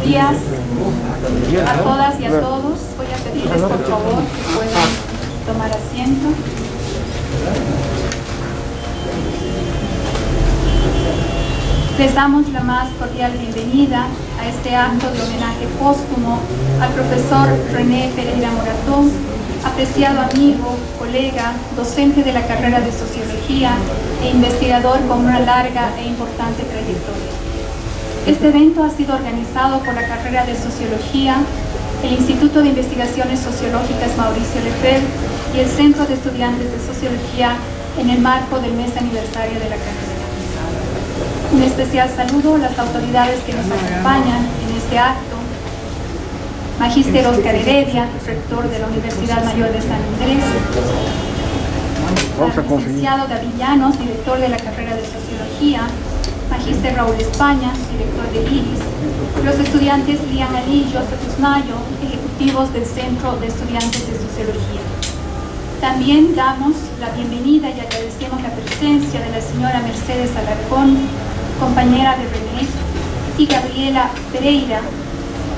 Buenos días a todas y a todos. Voy a pedirles por favor que puedan tomar asiento. Les damos la más cordial bienvenida a este acto de homenaje póstumo al profesor René Pereira Morató, apreciado amigo, colega, docente de la carrera de Sociología e investigador con una larga e importante trayectoria. Este evento ha sido organizado por la carrera de Sociología, el Instituto de Investigaciones Sociológicas Mauricio Lefebvre y el Centro de Estudiantes de Sociología en el marco del mes aniversario de la carrera. Un especial saludo a las autoridades que nos acompañan en este acto: Magíster Oscar Heredia, rector de la Universidad Mayor de San Andrés; licenciado David Llanos, director de la carrera de Sociología; Magíster Raúl España, director de IRIS; los estudiantes Lian Ali y Joseph Usnayo, ejecutivos del Centro de Estudiantes de Sociología. También damos la bienvenida y agradecemos la presencia de la señora Mercedes Alarcón, compañera de René, y Gabriela Pereira,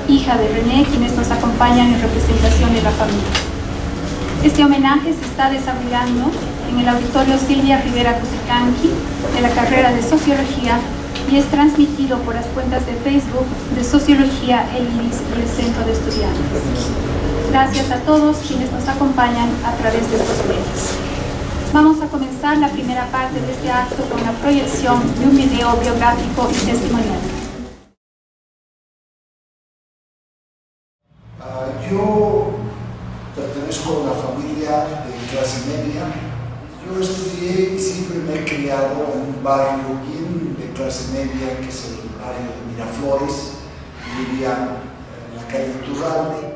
hija de René, quienes nos acompañan en representación de la familia. Este homenaje se está desarrollando en el auditorio Silvia Rivera Cusicanqui de la carrera de Sociología y es transmitido por las cuentas de Facebook de Sociología, el IRIS y el Centro de Estudiantes. Gracias a todos quienes nos acompañan a través de estos medios. Vamos a comenzar la primera parte de este acto con la proyección de un video biográfico y testimonial. Yo pertenezco a una familia de clase media. Yo estudié y siempre me he criado en un barrio bien de clase media, que es el barrio de Miraflores. Vivía en la calle Turralde.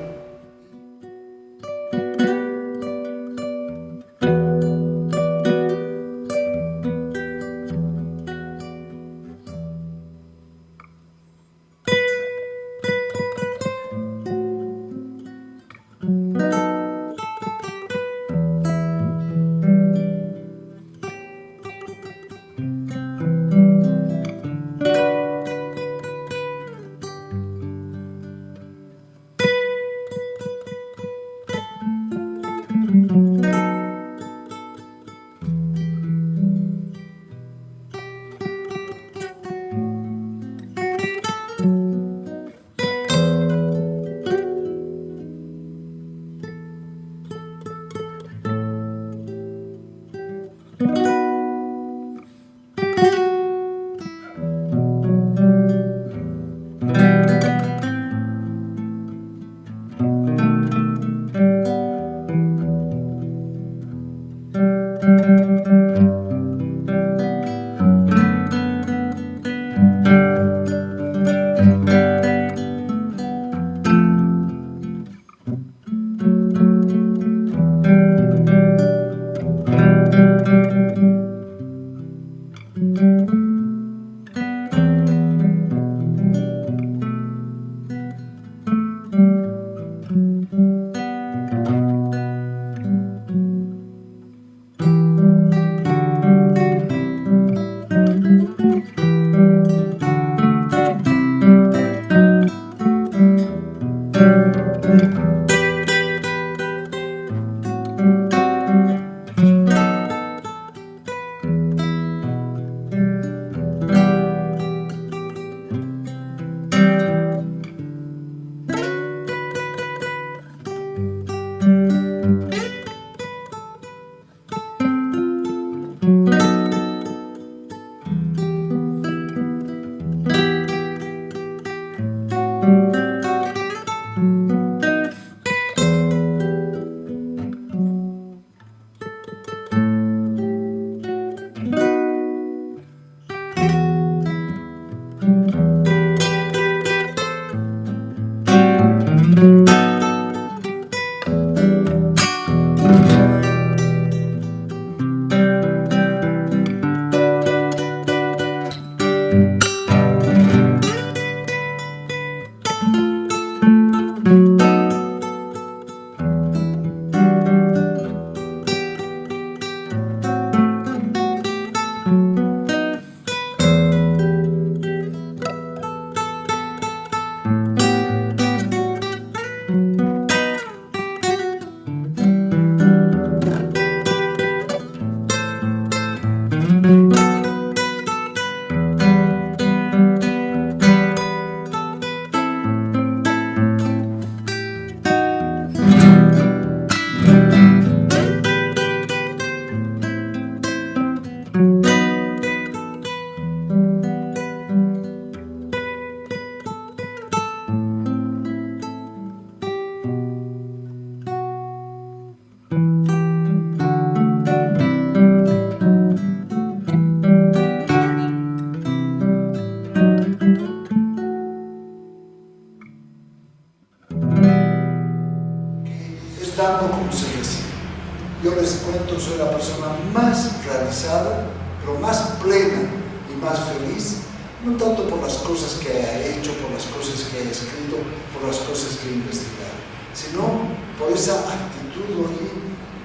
más feliz, no tanto por las cosas que ha hecho, por las cosas que ha escrito, por las cosas que ha investigado, sino por esa actitud hoy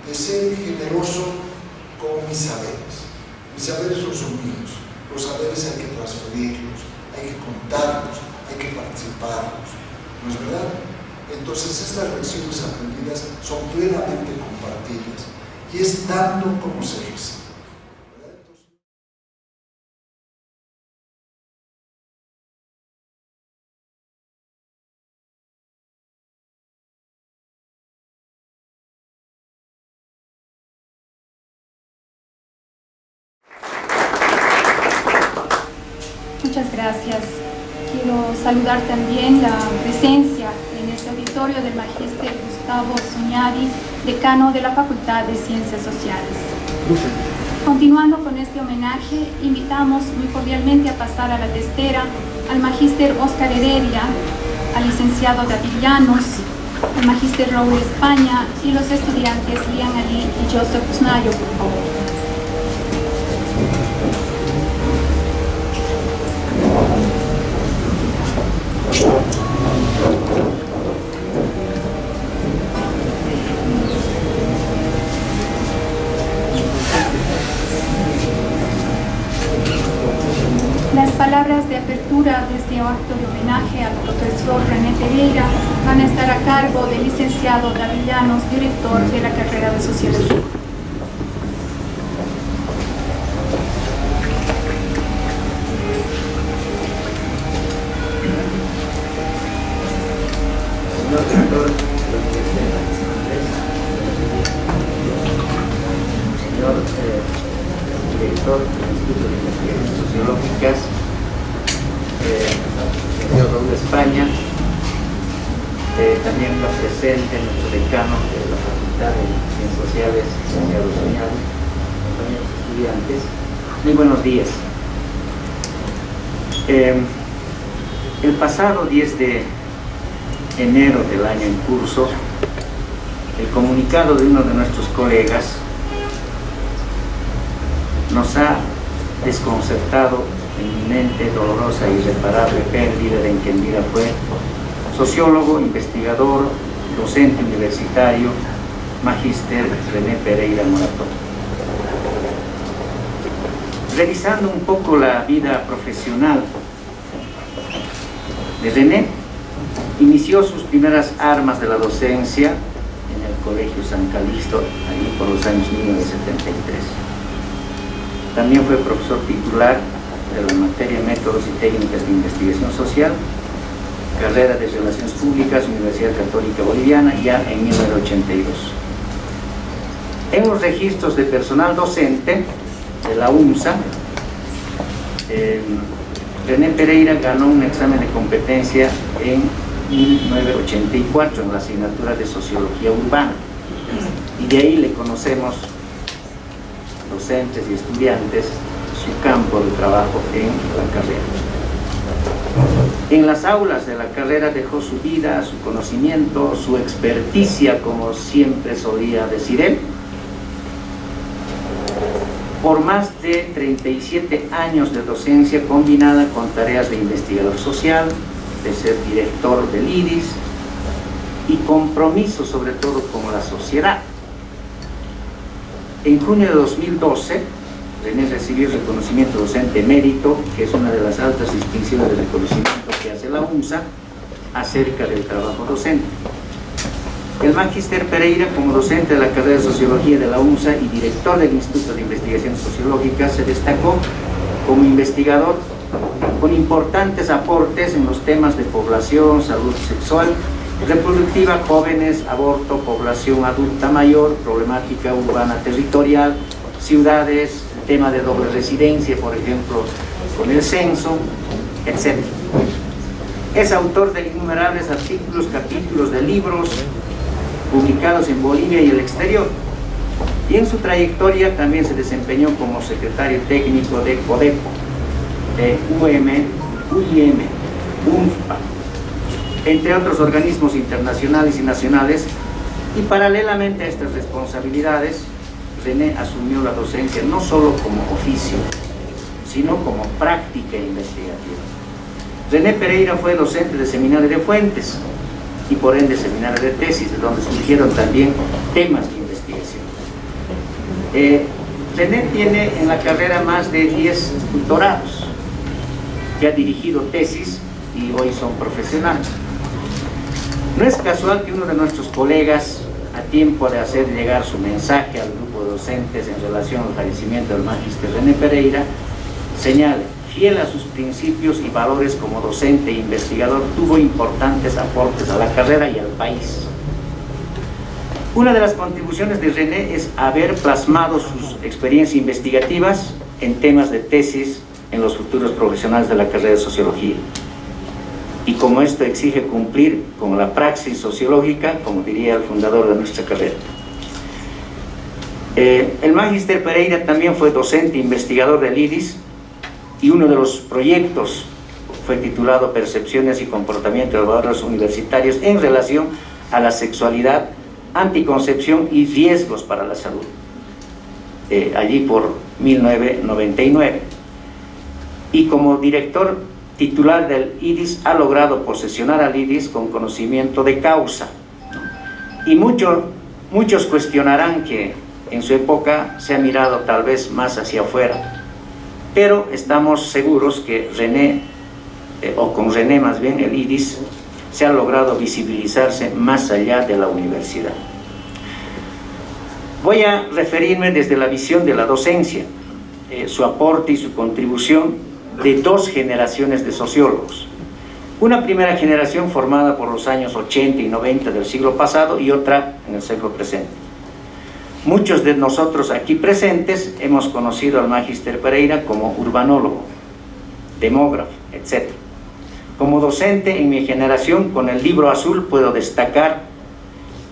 de ser generoso con mis saberes. Mis saberes no son míos, los saberes hay que transferirlos, hay que contarlos, hay que participarlos, ¿no es verdad? Entonces estas lecciones aprendidas son plenamente compartidas y es dando como se recibe. Muchas gracias. Quiero saludar también la presencia en este auditorio del Magíster Gustavo Zuñari, decano de la Facultad de Ciencias Sociales. Continuando con este homenaje, invitamos muy cordialmente a pasar a la testera al Magíster Óscar Heredia, al licenciado David Llanos, al Magíster Raúl España y los estudiantes Lian Ali y Joseph Usnayo, por favor. Las palabras de apertura de este acto de homenaje al profesor René Pereira van a estar a cargo del licenciado David Llanos, director de la carrera de Sociología. Señor director, señor director del Instituto de Investigaciones Sociológicas, señor Raúl España, también está presente nuestro decano de la Facultad de Ciencias Sociales, licenciado Zuñari, compañeros estudiantes, muy buenos días. El pasado 10 de enero del año en curso, el comunicado de uno de nuestros colegas nos ha desconcertado en inminente, dolorosa e irreparable pérdida de quien vida fue sociólogo, investigador, docente universitario, magíster René Pereira Morató. Revisando un poco la vida profesional de René, inició sus primeras armas de la docencia en el Colegio San Calixto, allí por los años 1973. También fue profesor titular de la materia Métodos y Técnicas de Investigación Social, carrera de Relaciones Públicas, Universidad Católica Boliviana, ya en 1982. En los registros de personal docente de la UNSA, René Pereira ganó un examen de competencia en 1984 en la asignatura de Sociología Urbana, y de ahí le conocemos docentes y estudiantes su campo de trabajo en la carrera. En las aulas de la carrera dejó su vida, su conocimiento, su experticia, como siempre solía decir él, por más de 37 años de docencia combinada con tareas de investigador social, de ser director del IDIS y compromiso sobre todo con la sociedad. En junio de 2012, René recibió el reconocimiento docente mérito, que es una de las altas distinciones de reconocimiento que hace la UNSA acerca del trabajo docente. El magíster Pereira, como docente de la carrera de Sociología de la UNSA y director del Instituto de Investigaciones Sociológicas, se destacó como investigador con importantes aportes en los temas de población, salud sexual, reproductiva, jóvenes, aborto, población adulta mayor, problemática urbana territorial, ciudades, el tema de doble residencia, por ejemplo, con el censo, etc. Es autor de innumerables artículos, capítulos de libros publicados en Bolivia y el exterior. Y en su trayectoria también se desempeñó como secretario técnico de CODEPO, de UIM, UNFPA, entre otros organismos internacionales y nacionales, y paralelamente a estas responsabilidades, René asumió la docencia no solo como oficio, sino como práctica investigativa. René Pereira fue docente de seminario de fuentes y por ende seminario de tesis, de donde surgieron también temas de investigación. René tiene en la carrera más de 10 tutorados, que ha dirigido tesis y hoy son profesionales. No es casual que uno de nuestros colegas, a tiempo de hacer llegar su mensaje al grupo de docentes en relación al fallecimiento del magíster René Pereira, señale: fiel a sus principios y valores como docente e investigador, tuvo importantes aportes a la carrera y al país. Una de las contribuciones de René es haber plasmado sus experiencias investigativas en temas de tesis en los futuros profesionales de la carrera de Sociología. Y como esto exige cumplir con la praxis sociológica, como diría el fundador de nuestra carrera. El magíster Pereira también fue docente e investigador del IDIS, y uno de los proyectos fue titulado Percepciones y comportamiento de valores universitarios en relación a la sexualidad, anticoncepción y riesgos para la salud, allí por 1999. Y como director titular del IDIS ha logrado posesionar al IDIS con conocimiento de causa. Y muchos cuestionarán que en su época se ha mirado tal vez más hacia afuera, pero estamos seguros que René, o con René más bien, el IDIS se ha logrado visibilizarse más allá de la universidad. Voy a referirme desde la visión de la docencia, su aporte y su contribución de dos generaciones de sociólogos. Una primera generación formada por los años 80 y 90 del siglo pasado y otra en el siglo presente. Muchos de nosotros aquí presentes hemos conocido al magíster Pereira como urbanólogo, demógrafo, etc. Como docente en mi generación, con el Libro Azul puedo destacar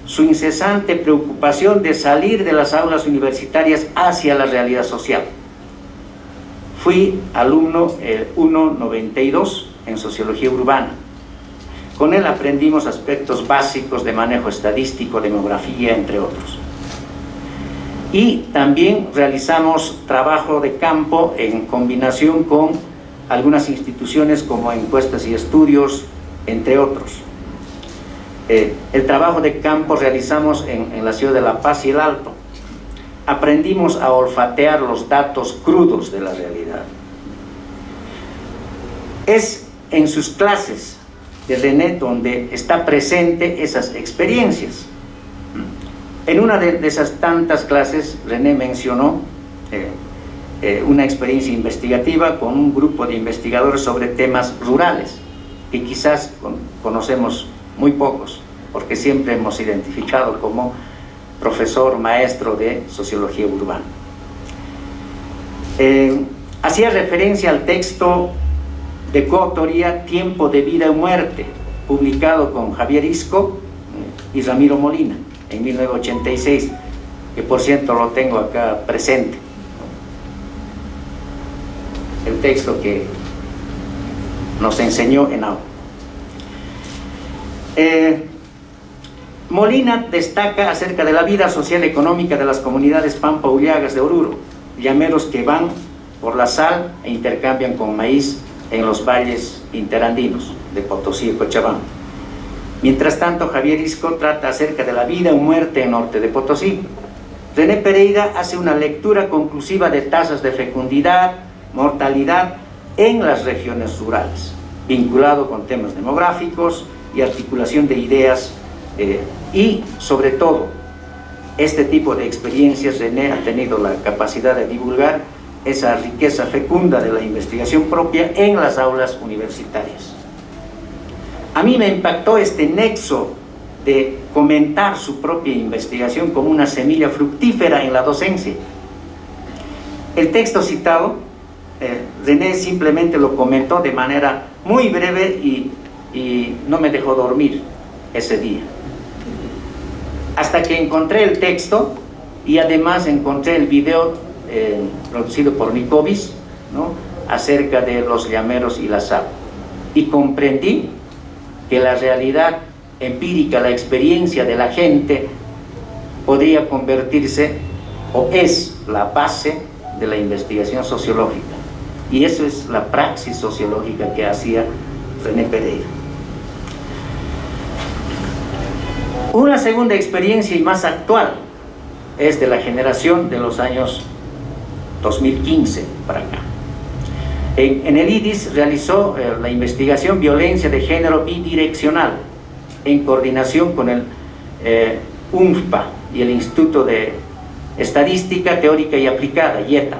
su incesante preocupación de salir de las aulas universitarias hacia la realidad social. Fui alumno 192 en Sociología Urbana. Con él aprendimos aspectos básicos de manejo estadístico, demografía, entre otros. Y también realizamos trabajo de campo en combinación con algunas instituciones como Encuestas y Estudios, entre otros. El trabajo de campo realizamos en la ciudad de La Paz y el Alto. Aprendimos a olfatear los datos crudos de la realidad. Es en sus clases de René donde está presente esas experiencias. En una de esas tantas clases, René mencionó una experiencia investigativa con un grupo de investigadores sobre temas rurales, que quizás conocemos muy pocos, porque siempre hemos identificado como profesor, maestro de Sociología Urbana. Hacía referencia al texto de coautoría Tiempo de Vida y Muerte, publicado con Javier Isco y Ramiro Molina en 1986, que por cierto lo tengo acá presente. El texto que nos enseñó en aula. Molina destaca acerca de la vida social y económica de las comunidades pampa-ullagas de Oruro, llameros que van por la sal e intercambian con maíz en los valles interandinos de Potosí y Cochabamba. Mientras tanto, Javier Isco trata acerca de la vida o muerte en norte de Potosí. René Pereira hace una lectura conclusiva de tasas de fecundidad, mortalidad en las regiones rurales, vinculado con temas demográficos y articulación de ideas, y sobre todo, este tipo de experiencias René ha tenido la capacidad de divulgar esa riqueza fecunda de la investigación propia en las aulas universitarias. A mí me impactó este nexo de comentar su propia investigación como una semilla fructífera en la docencia. El texto citado, René simplemente lo comentó de manera muy breve y no me dejó dormir ese día. Hasta que encontré el texto y además encontré el video producido por Nicovis, ¿no?, acerca de los llameros y la sal. Y comprendí que la realidad empírica, la experiencia de la gente, podría convertirse, o es la base de la investigación sociológica. Y eso es la praxis sociológica que hacía René Pereira. Una segunda experiencia y más actual es de la generación de los años 2015 para acá. En el IDIS realizó la investigación Violencia de Género Bidireccional en coordinación con el UNFPA y el Instituto de Estadística Teórica y Aplicada, IETA.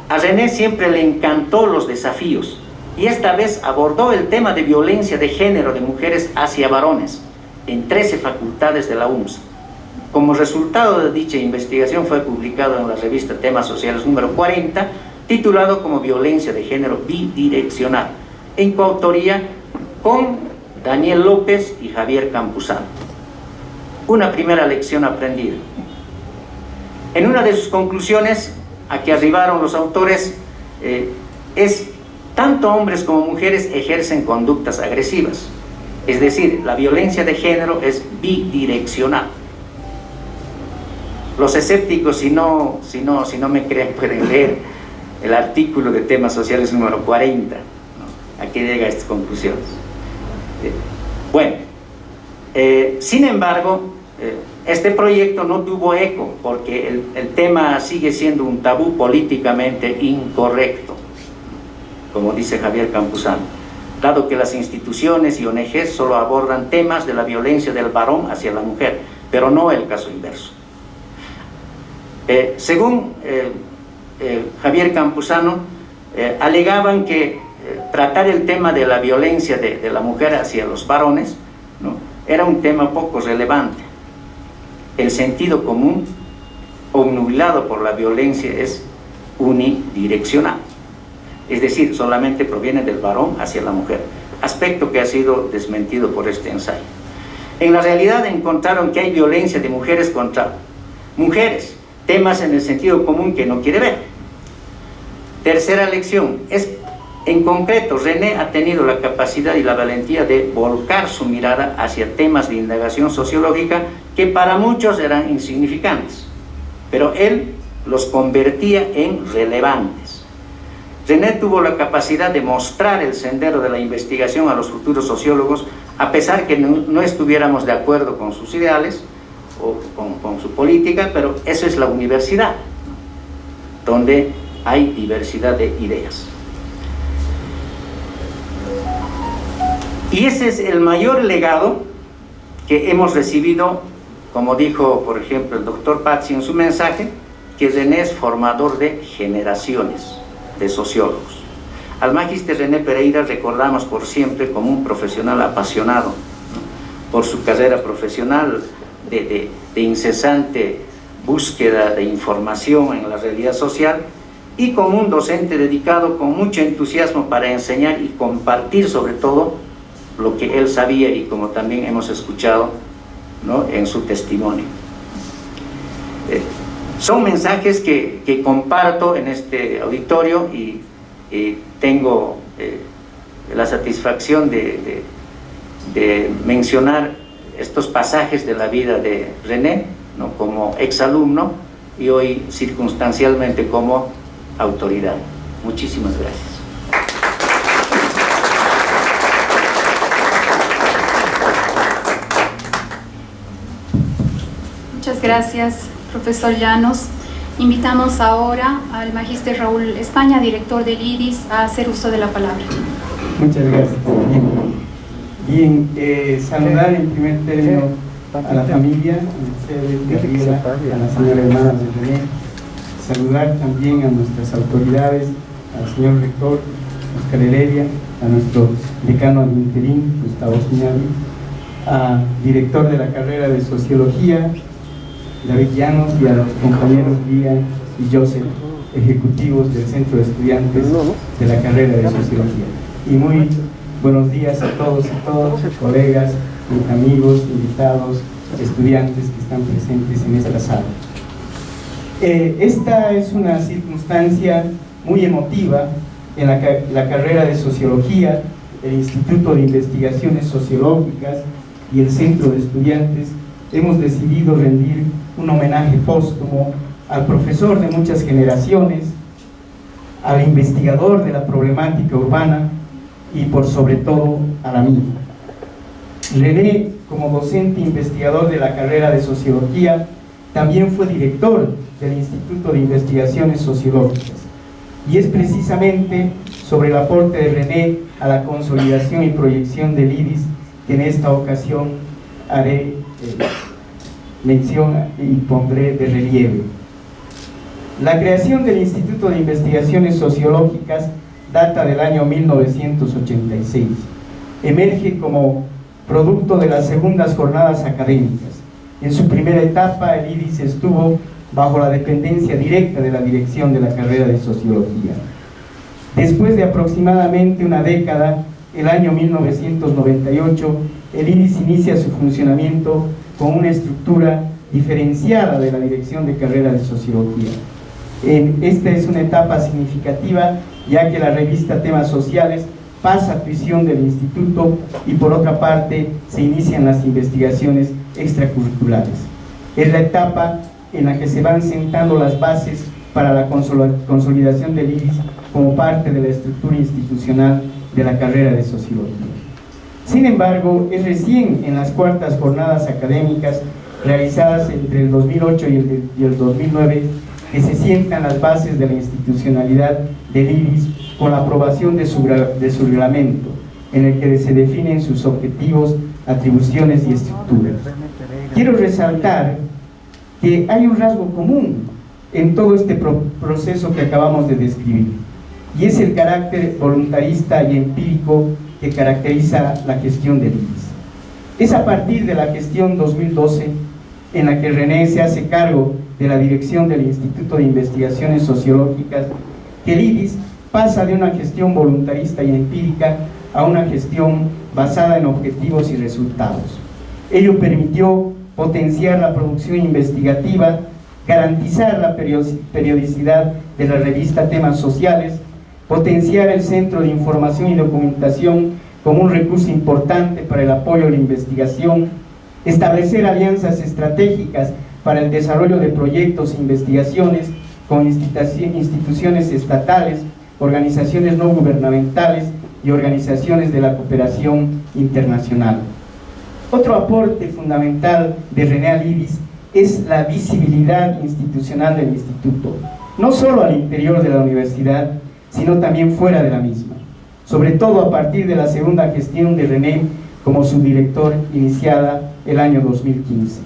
A René siempre le encantó los desafíos y esta vez abordó el tema de violencia de género de mujeres hacia varones en 13 facultades de la UNSA. Como resultado de dicha investigación fue publicado en la revista Temas Sociales número 40, titulado como Violencia de Género Bidireccional, en coautoría con Daniel López y Javier Campuzano. Una primera lección aprendida. En una de sus conclusiones a que arribaron los autores es: tanto hombres como mujeres ejercen conductas agresivas. Es decir, la violencia de género es bidireccional. Los escépticos, si no me creen, pueden leer el artículo de Temas Sociales número 40, ¿no? Aquí llega a estas conclusiones. Bueno, sin embargo, este proyecto no tuvo eco porque el tema sigue siendo un tabú políticamente incorrecto, como dice Javier Campuzano, dado que las instituciones y ONGs solo abordan temas de la violencia del varón hacia la mujer, pero no el caso inverso. Según Javier Campuzano, alegaban que tratar el tema de la violencia de la mujer hacia los varones, ¿no?, era un tema poco relevante. El sentido común, obnubilado por la violencia, es unidireccional, es decir, solamente proviene del varón hacia la mujer, aspecto que ha sido desmentido por este ensayo. En la realidad encontraron que hay violencia de mujeres contra mujeres, temas en el sentido común que no quiere ver. Tercera lección, en concreto, René ha tenido la capacidad y la valentía de volcar su mirada hacia temas de indagación sociológica que para muchos eran insignificantes, pero él los convertía en relevantes. René tuvo la capacidad de mostrar el sendero de la investigación a los futuros sociólogos, a pesar que no estuviéramos de acuerdo con sus ideales o con su política, pero eso es la universidad, donde hay diversidad de ideas. Y ese es el mayor legado que hemos recibido, como dijo, por ejemplo, el doctor Pazzi en su mensaje, que René es formador de generaciones de sociólogos. Al magíster René Pereira recordamos por siempre como un profesional apasionado, ¿no?, por su carrera profesional de incesante búsqueda de información en la realidad social, y como un docente dedicado con mucho entusiasmo para enseñar y compartir sobre todo lo que él sabía, y como también hemos escuchado, ¿no?, en su testimonio. Son mensajes que comparto en este auditorio y tengo la satisfacción de mencionar estos pasajes de la vida de René, ¿no?, como exalumno y hoy circunstancialmente como autoridad. Muchísimas gracias. Muchas gracias, profesor Llanos. Invitamos ahora al magíster Raúl España, director del IDIS, a hacer uso de la palabra. Muchas gracias. Bien, saludar en primer término a la familia, a Gabriela, a la señora hermana de René, saludar también a nuestras autoridades, al señor rector Oscar Heredia, a nuestro decano ad interim, Gustavo Siñali, a director de la carrera de Sociología, David Llanos, y a los compañeros Lía y Joseph, ejecutivos del Centro de Estudiantes de la carrera de Sociología. Y muy buenos días a todos y todas, colegas, amigos, invitados, estudiantes que están presentes en esta sala. Esta es una circunstancia muy emotiva en la carrera de Sociología. El Instituto de Investigaciones Sociológicas y el Centro de Estudiantes hemos decidido rendir un homenaje póstumo al profesor de muchas generaciones, al investigador de la problemática urbana y por sobre todo a la misma. René, como docente investigador de la carrera de Sociología, también fue director del Instituto de Investigaciones Sociológicas, y es precisamente sobre el aporte de René a la consolidación y proyección del IDIS que en esta ocasión haré mención y pondré de relieve. La creación del Instituto de Investigaciones Sociológicas data del año 1986. Emerge como producto de las segundas jornadas académicas. En su primera etapa, el IDIS estuvo bajo la dependencia directa de la dirección de la carrera de Sociología. Después de aproximadamente una década, el año 1998, el IDIS inicia su funcionamiento con una estructura diferenciada de la dirección de carrera de Sociología. Esta es una etapa significativa, ya que la revista Temas Sociales pasa a prisión del instituto y por otra parte se inician las investigaciones extracurriculares. Es la etapa en la que se van sentando las bases para la consolidación del IDIS como parte de la estructura institucional de la carrera de Sociología. Sin embargo, es recién en las cuartas jornadas académicas realizadas entre el 2008 y el 2009 que se sientan las bases de la institucionalidad del IDIS con la aprobación de su reglamento, en el que se definen sus objetivos, atribuciones y estructuras. Quiero resaltar que hay un rasgo común en todo este proceso que acabamos de describir, y es el carácter voluntarista y empírico que caracteriza la gestión del IDIS. Es a partir de la gestión 2012 en la que René se hace cargo de la dirección del Instituto de Investigaciones Sociológicas que el IDIS pasa de una gestión voluntarista y empírica a una gestión basada en objetivos y resultados. Ello permitió potenciar la producción investigativa, garantizar la periodicidad de la revista Temas Sociales, potenciar el Centro de Información y Documentación como un recurso importante para el apoyo a la investigación, establecer alianzas estratégicas para el desarrollo de proyectos e investigaciones con instituciones estatales, organizaciones no gubernamentales y organizaciones de la cooperación internacional. Otro aporte fundamental de René al IDIS es la visibilidad institucional del instituto, no solo al interior de la universidad, sino también fuera de la misma, sobre todo a partir de la segunda gestión de René como subdirector iniciada el año 2015.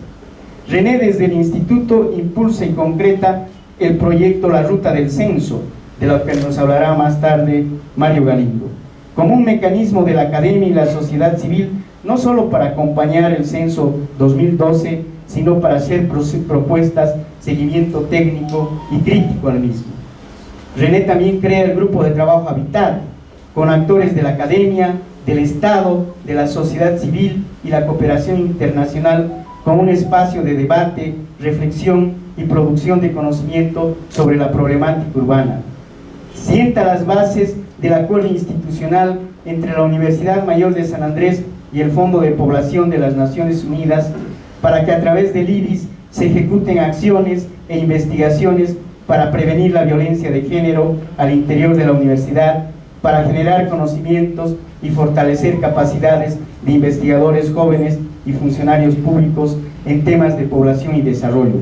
René desde el instituto impulsa y concreta el proyecto La Ruta del Censo, de lo que nos hablará más tarde Mario Galindo, como un mecanismo de la academia y la sociedad civil, no solo para acompañar el censo 2012, sino para hacer propuestas, seguimiento técnico y crítico al mismo. René también crea el grupo de trabajo Habitat, con actores de la academia, del Estado, de la sociedad civil y la cooperación internacional, con un espacio de debate, reflexión y producción de conocimiento sobre la problemática urbana. Sienta las bases del acuerdo institucional entre la Universidad Mayor de San Andrés y el Fondo de Población de las Naciones Unidas para que a través del IDIS se ejecuten acciones e investigaciones para prevenir la violencia de género al interior de la universidad, para generar conocimientos y fortalecer capacidades de investigadores jóvenes y funcionarios públicos en temas de población y desarrollo,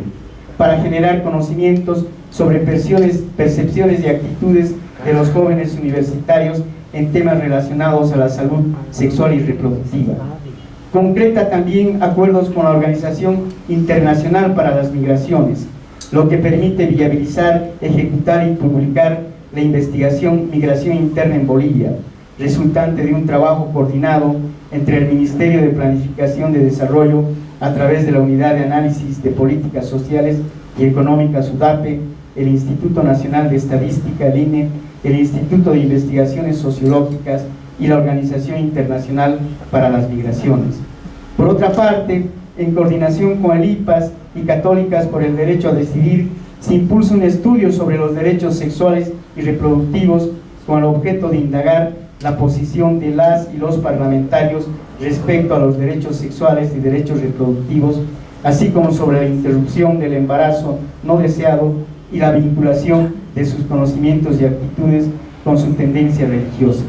para generar conocimientos sobre percepciones y actitudes de los jóvenes universitarios en temas relacionados a la salud sexual y reproductiva. Concreta también acuerdos con la Organización Internacional para las Migraciones, lo que permite viabilizar, ejecutar y publicar la investigación Migración Interna en Bolivia, resultante de un trabajo coordinado entre el Ministerio de Planificación de Desarrollo a través de la Unidad de Análisis de Políticas Sociales y Económicas UDAPE, el Instituto Nacional de Estadística, el INE, el Instituto de Investigaciones Sociológicas y la Organización Internacional para las Migraciones. Por otra parte, en coordinación con el IPAS y Católicas por el Derecho a Decidir, se impulsa un estudio sobre los derechos sexuales y reproductivos con el objeto de indagar la posición de las y los parlamentarios respecto a los derechos sexuales y derechos reproductivos, así como sobre la interrupción del embarazo no deseado y la vinculación de sus conocimientos y actitudes con su tendencia religiosa.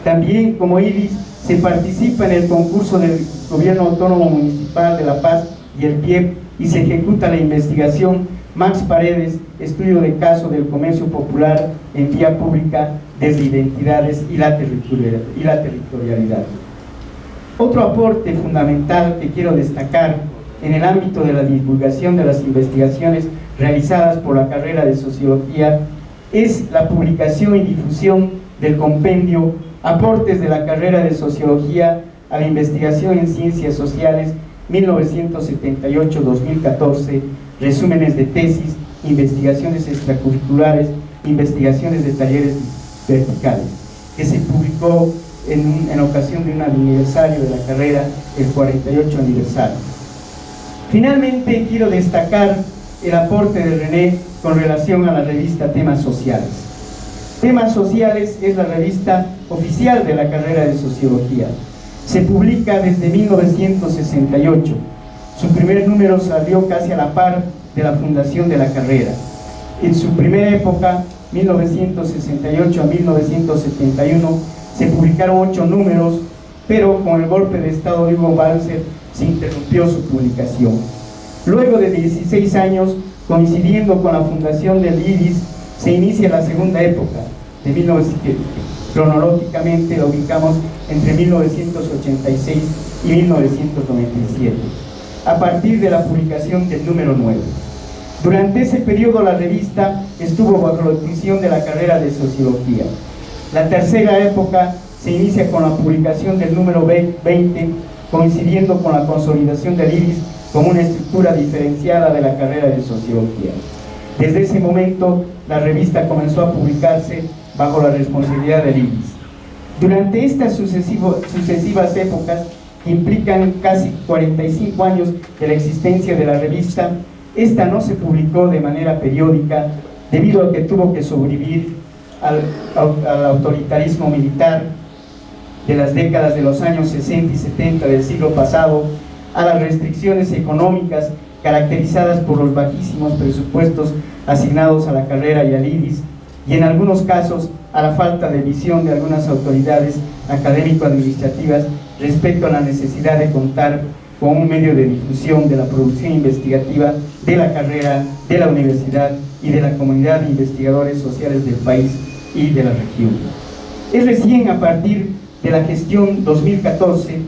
También, como IDIS, se participa en el concurso del Gobierno Autónomo Municipal de La Paz y el PIEP y se ejecuta la investigación Max Paredes, estudio de caso del comercio popular en vía pública desde identidades y la territorialidad. Otro aporte fundamental que quiero destacar en el ámbito de la divulgación de las investigaciones realizadas por la carrera de Sociología es la publicación y difusión del compendio Aportes de la carrera de Sociología a la investigación en Ciencias Sociales 1978-2014, resúmenes de tesis, investigaciones extracurriculares, investigaciones de talleres verticales, que se publicó en ocasión de un aniversario de la carrera, el 48 aniversario. Finalmente, quiero destacar el aporte de René con relación a la revista Temas Sociales. Temas Sociales es la revista oficial de la carrera de Sociología. Se publica desde 1968. Su primer número salió casi a la par de la fundación de la carrera. En su primera época, 1968 a 1971, se publicaron 8 números, pero con el golpe de Estado de Hugo Banzer se interrumpió su publicación. Luego de 16 años, coincidiendo con la fundación del IDIS, se inicia la segunda época, de 1970. Cronológicamente la ubicamos entre 1986 y 1997, a partir de la publicación del número 9. Durante ese periodo la revista estuvo bajo la tuición de la carrera de Sociología. La tercera época se inicia con la publicación del número 20, coincidiendo con la consolidación del IDIS como una estructura diferenciada de la carrera de Sociología. Desde ese momento, la revista comenzó a publicarse bajo la responsabilidad del IDIS. Durante estas sucesivas épocas, que implican casi 45 años de la existencia de la revista, esta no se publicó de manera periódica debido a que tuvo que sobrevivir al autoritarismo militar de las décadas de los años 60 y 70 del siglo pasado, a las restricciones económicas caracterizadas por los bajísimos presupuestos asignados a la carrera y al IDIS, y en algunos casos a la falta de visión de algunas autoridades académico-administrativas respecto a la necesidad de contar con un medio de difusión de la producción investigativa de la carrera, de la universidad y de la comunidad de investigadores sociales del país y de la región. Es recién a partir de la gestión 2014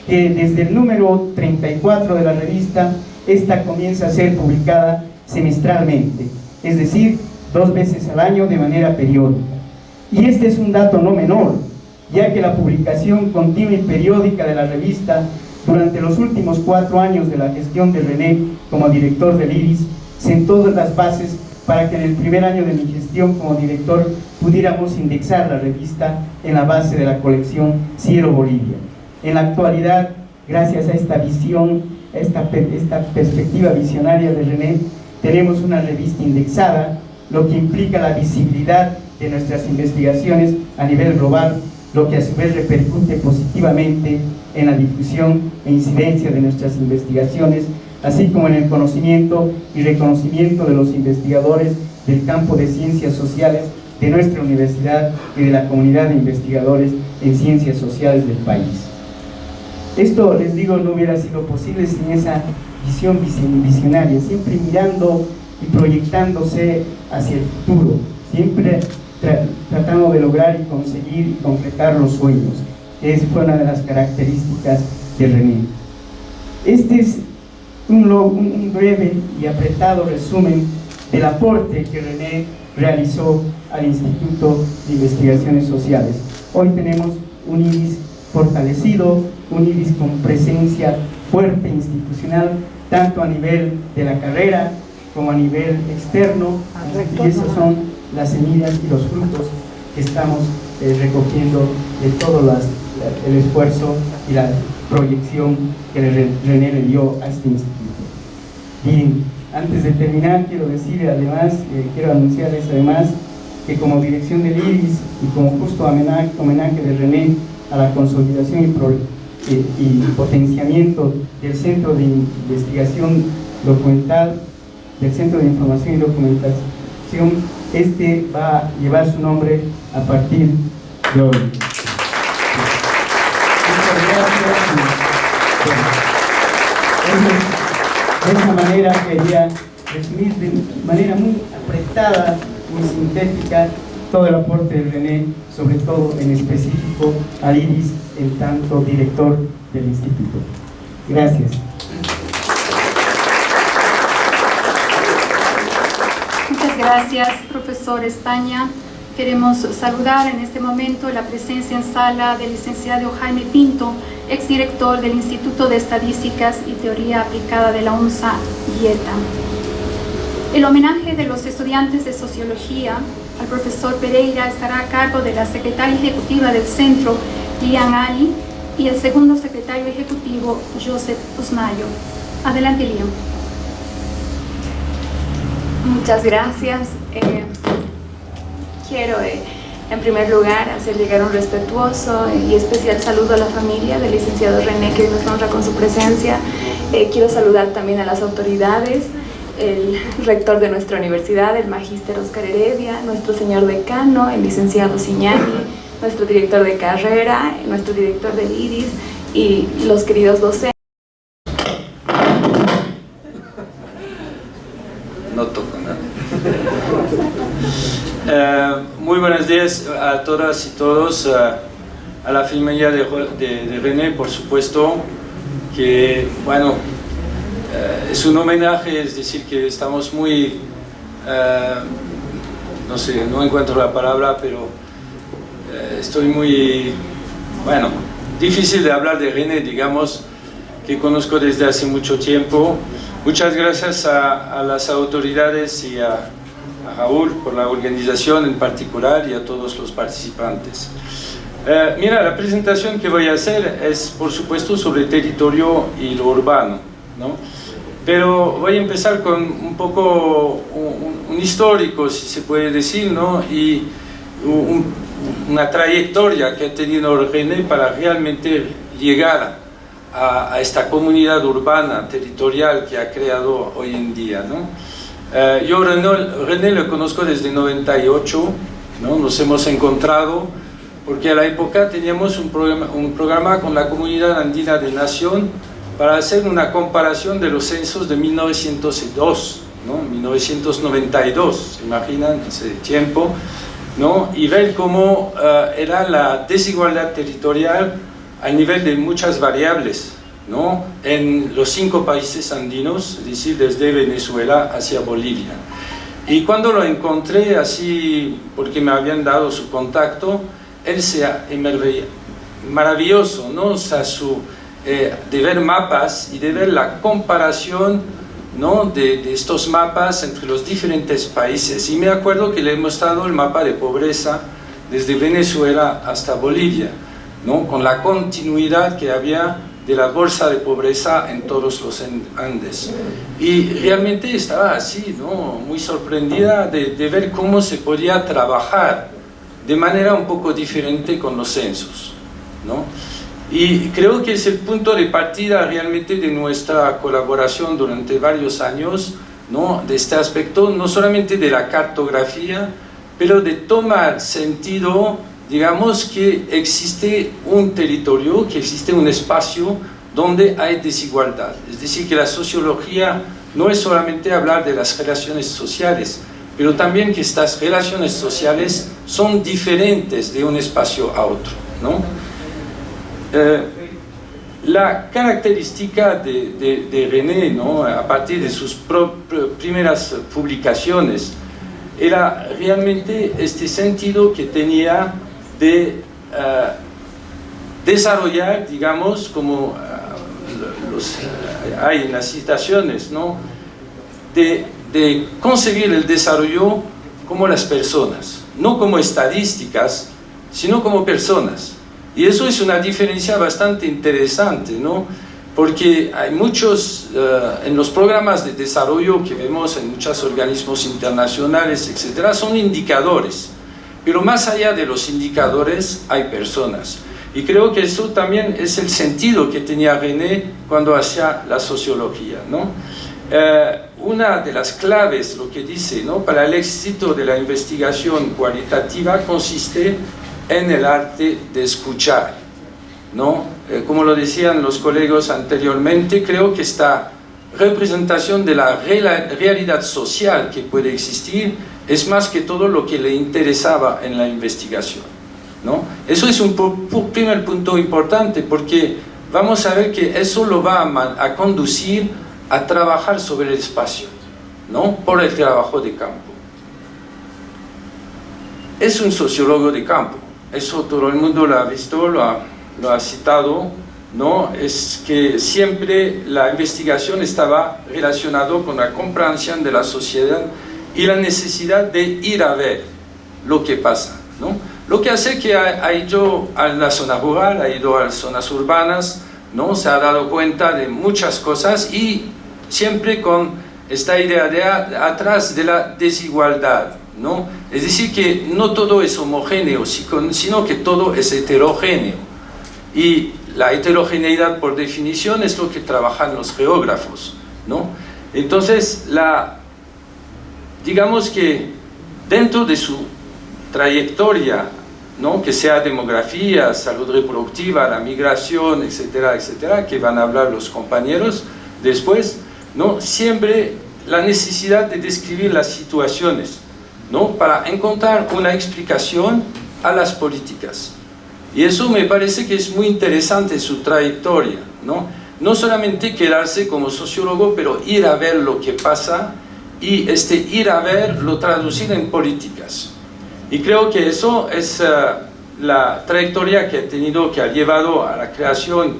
que desde el número 34 de la revista, esta comienza a ser publicada semestralmente, es decir, 2 veces al año de manera periódica. Y este es un dato no menor, ya que la publicación continua y periódica de la revista durante los últimos 4 años de la gestión de René como director del IDIS sentó las bases para que en el primer año de mi gestión como director pudiéramos indexar la revista en la base de la colección Cielo Bolivia. En la actualidad, gracias a esta visión, esta perspectiva visionaria de René, tenemos una revista indexada, lo que implica la visibilidad de nuestras investigaciones a nivel global, lo que a su vez repercute positivamente en la difusión e incidencia de nuestras investigaciones, así como en el conocimiento y reconocimiento de los investigadores del campo de ciencias sociales de nuestra universidad y de la comunidad de investigadores en ciencias sociales del país. Esto, les digo, no hubiera sido posible sin esa visión visionaria, siempre mirando y proyectándose hacia el futuro, siempre tratando de lograr y conseguir y concretar los sueños. Esa fue una de las características de René. Este es un breve y apretado resumen del aporte que René realizó al Instituto de Investigaciones Sociales. Hoy tenemos un IDIS fortalecido, un IDIS con presencia fuerte institucional, tanto a nivel de la carrera como a nivel externo, y esas son las semillas y los frutos que estamos recogiendo de todo el esfuerzo y la proyección que René le dio a este instituto. Bien, antes de terminar quiero anunciarles además que como dirección del IDIS y como justo homenaje de René a la consolidación y potenciamiento del Centro de Investigación Documental, del Centro de Información y Documentación este va a llevar su nombre a partir de hoy. Muchas gracias. De esta manera quería resumir de manera muy apretada, muy sintética, todo el aporte de René, sobre todo en específico a Iris, en tanto director del instituto. Gracias. Muchas gracias, profesor España. Queremos saludar en este momento la presencia en sala del licenciado Jaime Pinto, exdirector del Instituto de Estadísticas y Teoría Aplicada de la UNSA, IETA. El homenaje de los estudiantes de Sociología al profesor Pereira estará a cargo de la secretaria ejecutiva del centro, Lian Ali, y el segundo secretario ejecutivo, Joseph Usnayo. Adelante, Lian. Muchas gracias. Quiero, en primer lugar, hacer llegar un respetuoso y especial saludo a la familia del licenciado René, que hoy nos honra con su presencia. Quiero saludar también a las autoridades, el rector de nuestra universidad, el magíster Oscar Heredia, nuestro señor decano, el licenciado Siñani, nuestro director de carrera, nuestro director del IRIS y los queridos docentes. No toco nada. Muy buenos días a todas y todos, a la familia de René, por supuesto, que, bueno, es un homenaje, es decir, que estamos muy, no sé, no encuentro la palabra, pero estoy muy, bueno, difícil de hablar de René, digamos, que conozco desde hace mucho tiempo. Muchas gracias a las autoridades y a Raúl por la organización en particular y a todos los participantes. Mira, la presentación que voy a hacer es, por supuesto, sobre territorio y lo urbano, ¿no? Pero voy a empezar con un poco un histórico, si se puede decir, ¿no? Y una trayectoria que ha tenido René para realmente llegar a esta comunidad urbana, territorial que ha creado hoy en día, ¿no? Yo René lo conozco desde 98, ¿no? Nos hemos encontrado porque a la época teníamos un programa con la Comunidad Andina de Nación para hacer una comparación de los censos de 1902, ¿no? 1992, ¿se imaginan? Ese tiempo, ¿no? Y ver cómo era la desigualdad territorial a nivel de muchas variables, ¿no? En los 5 países andinos, es decir, desde Venezuela hacia Bolivia. Y cuando lo encontré así, porque me habían dado su contacto, él se emerveía, maravilloso, ¿no? O sea, de ver mapas y de ver la comparación, ¿no? de estos mapas entre los diferentes países. Y me acuerdo que le he mostrado el mapa de pobreza desde Venezuela hasta Bolivia, ¿no? Con la continuidad que había de la bolsa de pobreza en todos los Andes. Y realmente estaba así, ¿no? Muy sorprendida de ver cómo se podía trabajar de manera un poco diferente con los censos, ¿no? Y creo que es el punto de partida realmente de nuestra colaboración durante varios años, ¿no? De este aspecto, no solamente de la cartografía, pero de tomar sentido, digamos, que existe un territorio, que existe un espacio donde hay desigualdad. Es decir, que la sociología no es solamente hablar de las relaciones sociales, pero también que estas relaciones sociales son diferentes de un espacio a otro, ¿no? La característica de René, ¿no? A partir de sus primeras publicaciones, era realmente este sentido que tenía de desarrollar, digamos, como hay en las citaciones, ¿no? De concebir el desarrollo como las personas, no como estadísticas, sino como personas. Y eso es una diferencia bastante interesante, ¿no? Porque hay muchos, en los programas de desarrollo que vemos en muchos organismos internacionales, etcétera, son indicadores. Pero más allá de los indicadores hay personas. Y creo que eso también es el sentido que tenía René cuando hacía la sociología, ¿no? una de las claves, lo que dice, ¿no?, para el éxito de la investigación cualitativa consiste en el arte de escuchar, ¿no? Como lo decían los colegas anteriormente, creo que esta representación de la realidad social que puede existir es más que todo lo que le interesaba en la investigación, ¿no? Eso es un primer punto importante, porque vamos a ver que eso lo va a conducir a trabajar sobre el espacio, ¿no?, por el trabajo de campo. Es un sociólogo de campo, eso todo el mundo lo ha visto, lo ha citado, ¿no? Es que siempre la investigación estaba relacionada con la comprensión de la sociedad y la necesidad de ir a ver lo que pasa, ¿no? Lo que hace que ha ido a la zona rural, ha ido a las zonas urbanas, ¿no? Se ha dado cuenta de muchas cosas y siempre con esta idea de atrás de la desigualdad, ¿no? Es decir, que no todo es homogéneo, sino que todo es heterogéneo. Y la heterogeneidad, por definición, es lo que trabajan los geógrafos, ¿no? Entonces, digamos que dentro de su trayectoria, ¿no?, que sea demografía, salud reproductiva, la migración, etcétera, etcétera, que van a hablar los compañeros después, ¿no?, siempre la necesidad de describir las situaciones, ¿no?, para encontrar una explicación a las políticas. Y eso me parece que es muy interesante su trayectoria, ¿no? No solamente quedarse como sociólogo, pero ir a ver lo que pasa y ir a ver lo traducir en políticas. Y creo que eso es la trayectoria que ha llevado a la creación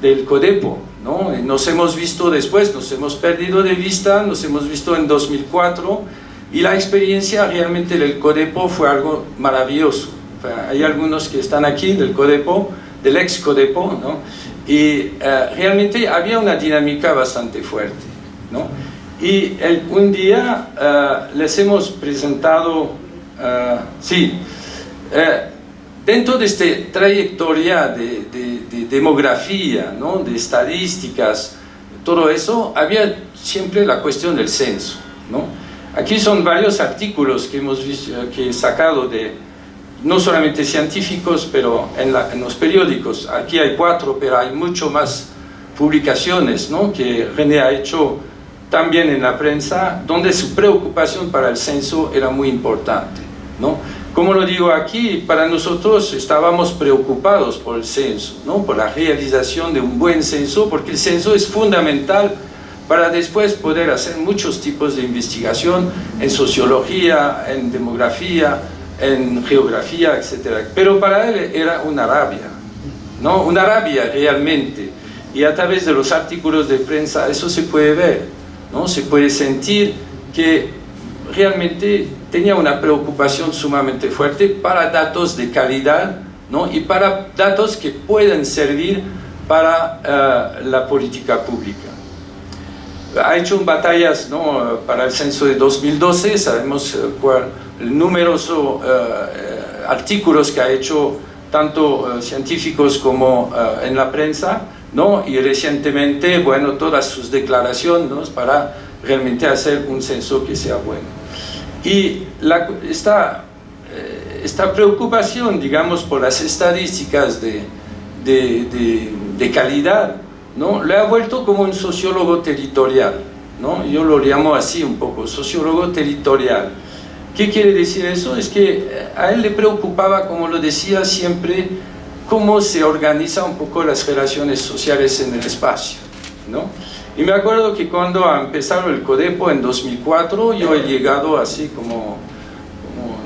del CODEPO, ¿no? Nos hemos visto después, nos hemos perdido de vista, nos hemos visto en 2004, y la experiencia realmente del CODEPO fue algo maravilloso. O sea, hay algunos que están aquí del CODEPO, del ex CODEPO, ¿no? Y realmente había una dinámica bastante fuerte, ¿no? Y un día les hemos presentado, dentro de esta trayectoria de demografía, ¿no?, de estadísticas, todo eso, había siempre la cuestión del censo, ¿no? Aquí son varios artículos que hemos visto, que he sacado de, no solamente científicos, pero en los periódicos. Aquí hay 4, pero hay mucho más publicaciones, ¿no?, que René ha hecho también en la prensa, donde su preocupación para el censo era muy importante, ¿no? Como lo digo aquí, para nosotros estábamos preocupados por el censo, ¿no?, por la realización de un buen censo, porque el censo es fundamental para después poder hacer muchos tipos de investigación en sociología, en demografía, en geografía, etc. Pero para él era una rabia, ¿no?, una rabia realmente, y a través de los artículos de prensa eso se puede ver, ¿no? Se puede sentir que realmente tenía una preocupación sumamente fuerte para datos de calidad, ¿no?, y para datos que pueden servir para la política pública. Ha hecho batallas, ¿no?, para el censo de 2012, sabemos numerosos artículos que ha hecho tanto científicos como en la prensa, ¿no?, y recientemente, bueno, todas sus declaraciones, ¿no?, para realmente hacer un censo que sea bueno. Y esta preocupación, digamos, por las estadísticas de calidad, ¿no?, le ha vuelto como un sociólogo territorial, ¿no? Yo lo llamo así un poco, sociólogo territorial. ¿Qué quiere decir eso? Es que a él le preocupaba, como lo decía siempre, cómo se organizan un poco las relaciones sociales en el espacio, ¿no? Y me acuerdo que cuando ha empezado el CODEPO en 2004, yo he llegado así como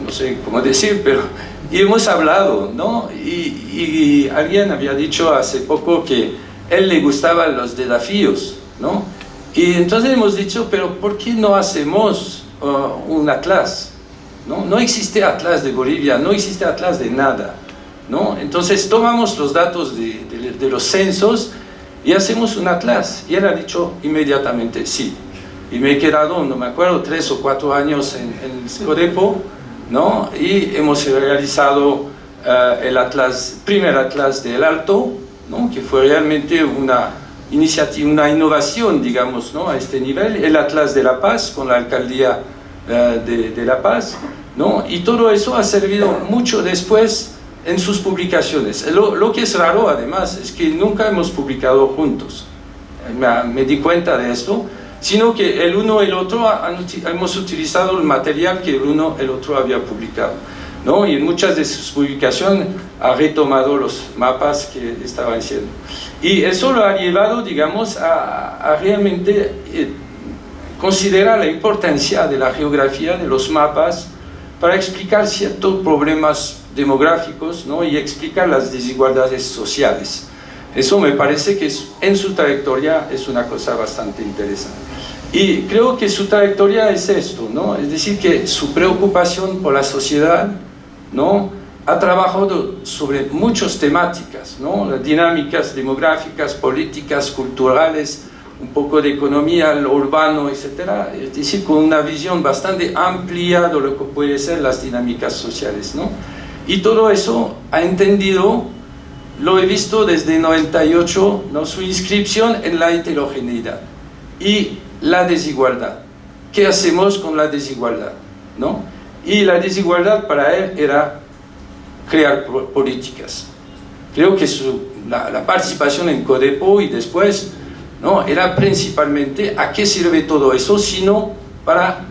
no sé cómo decir, pero y hemos hablado, ¿no? Y alguien había dicho hace poco que a él le gustaban los desafíos, ¿no? Y entonces hemos dicho, pero ¿por qué no hacemos un atlas? ¿No? No existe atlas de Bolivia, no existe atlas de nada, ¿no? Entonces tomamos los datos de los censos y hacemos un atlas. Y él ha dicho inmediatamente sí. Y me he quedado, no me acuerdo, 3 o 4 años en el CODEPO, ¿no? Y hemos realizado el atlas, primer atlas del Alto, ¿no?, que fue realmente una una innovación, digamos, ¿no? A este nivel, el Atlas de La Paz con la Alcaldía de La Paz, ¿no? Y todo eso ha servido mucho después en sus publicaciones. Lo que es raro además es que nunca hemos publicado juntos, me di cuenta de esto, sino que el uno y el otro hemos utilizado el material que el uno y el otro había publicado, ¿no? Y en muchas de sus publicaciones ha retomado los mapas que estaban haciendo. Y eso lo ha llevado, digamos, a realmente considerar la importancia de la geografía, de los mapas, para explicar ciertos problemas demográficos, ¿no? Y explicar las desigualdades sociales. Eso me parece que en su trayectoria es una cosa bastante interesante. Y creo que su trayectoria es esto, ¿no? Es decir, que su preocupación por la sociedad, ¿no? Ha trabajado sobre muchas temáticas, ¿no? Las dinámicas demográficas, políticas, culturales, un poco de economía, lo urbano, etc. Es decir, con una visión bastante amplia de lo que pueden ser las dinámicas sociales, ¿no? Y todo eso ha entendido, lo he visto desde 98, ¿no? Su inscripción en la heterogeneidad y la desigualdad. ¿Qué hacemos con la desigualdad, ¿no? Y la desigualdad para él era crear políticas. Creo que la participación en Codepo y después, ¿no? Era principalmente a qué sirve todo eso, sino para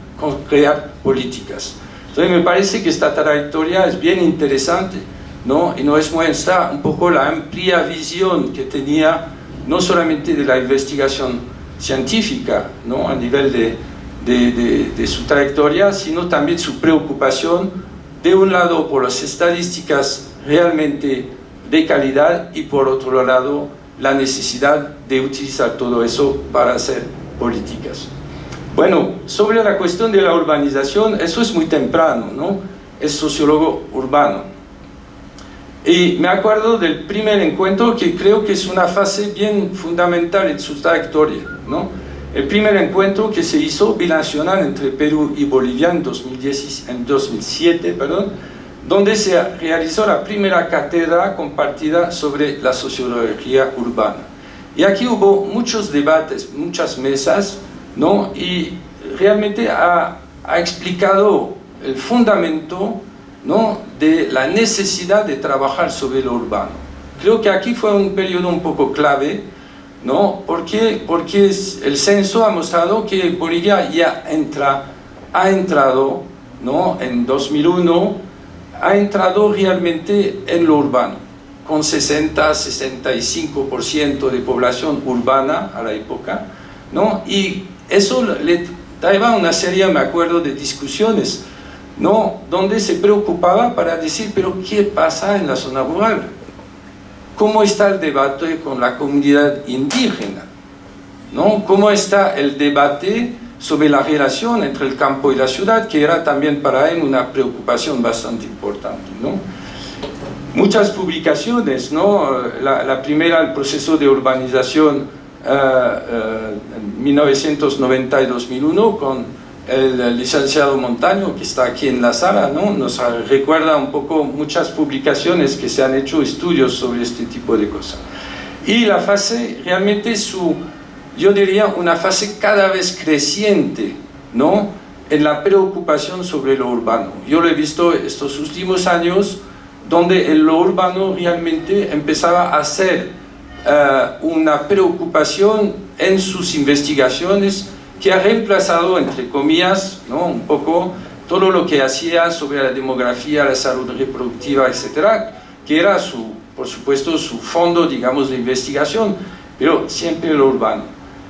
crear políticas. Entonces me parece que esta trayectoria es bien interesante, ¿no? Y nos muestra un poco la amplia visión que tenía, no solamente de la investigación científica, ¿no? A nivel de su trayectoria, sino también su preocupación, de un lado por las estadísticas realmente de calidad y por otro lado la necesidad de utilizar todo eso para hacer políticas. Bueno, sobre la cuestión de la urbanización, eso es muy temprano, ¿no? Es sociólogo urbano. Y me acuerdo del primer encuentro, que creo que es una fase bien fundamental en su trayectoria, ¿no? El primer encuentro que se hizo binacional entre Perú y Bolivia en 2007, donde se realizó la primera cátedra compartida sobre la sociología urbana. Y aquí hubo muchos debates, muchas mesas, ¿no? Y realmente ha explicado el fundamento, ¿no? De la necesidad de trabajar sobre lo urbano. Creo que aquí fue un periodo un poco clave, ¿no? Porque el censo ha mostrado que Bolivia ya ha entrado, ¿no? En 2001, ha entrado realmente en lo urbano, con 60-65% de población urbana a la época, ¿no? Y eso le traía una serie, me acuerdo, de discusiones, ¿no? Donde se preocupaba para decir, pero ¿qué pasa en la zona rural? ¿Cómo está el debate con la comunidad indígena, ¿no? ¿Cómo está el debate sobre la relación entre el campo y la ciudad, que era también para él una preocupación bastante importante, ¿no? Muchas publicaciones, ¿no? La primera, el proceso de urbanización en 1990 y 2001, con el licenciado Montaño, que está aquí en la sala, ¿no? Nos recuerda un poco muchas publicaciones que se han hecho, estudios sobre este tipo de cosas. Y la fase, realmente yo diría una fase cada vez creciente, ¿no? En la preocupación sobre lo urbano. Yo lo he visto estos últimos años, donde lo urbano realmente empezaba a ser una preocupación en sus investigaciones, que ha reemplazado, entre comillas, ¿no? Un poco todo lo que hacía sobre la demografía, la salud reproductiva, etcétera, que era por supuesto, su fondo, digamos, de investigación, pero siempre lo urbano.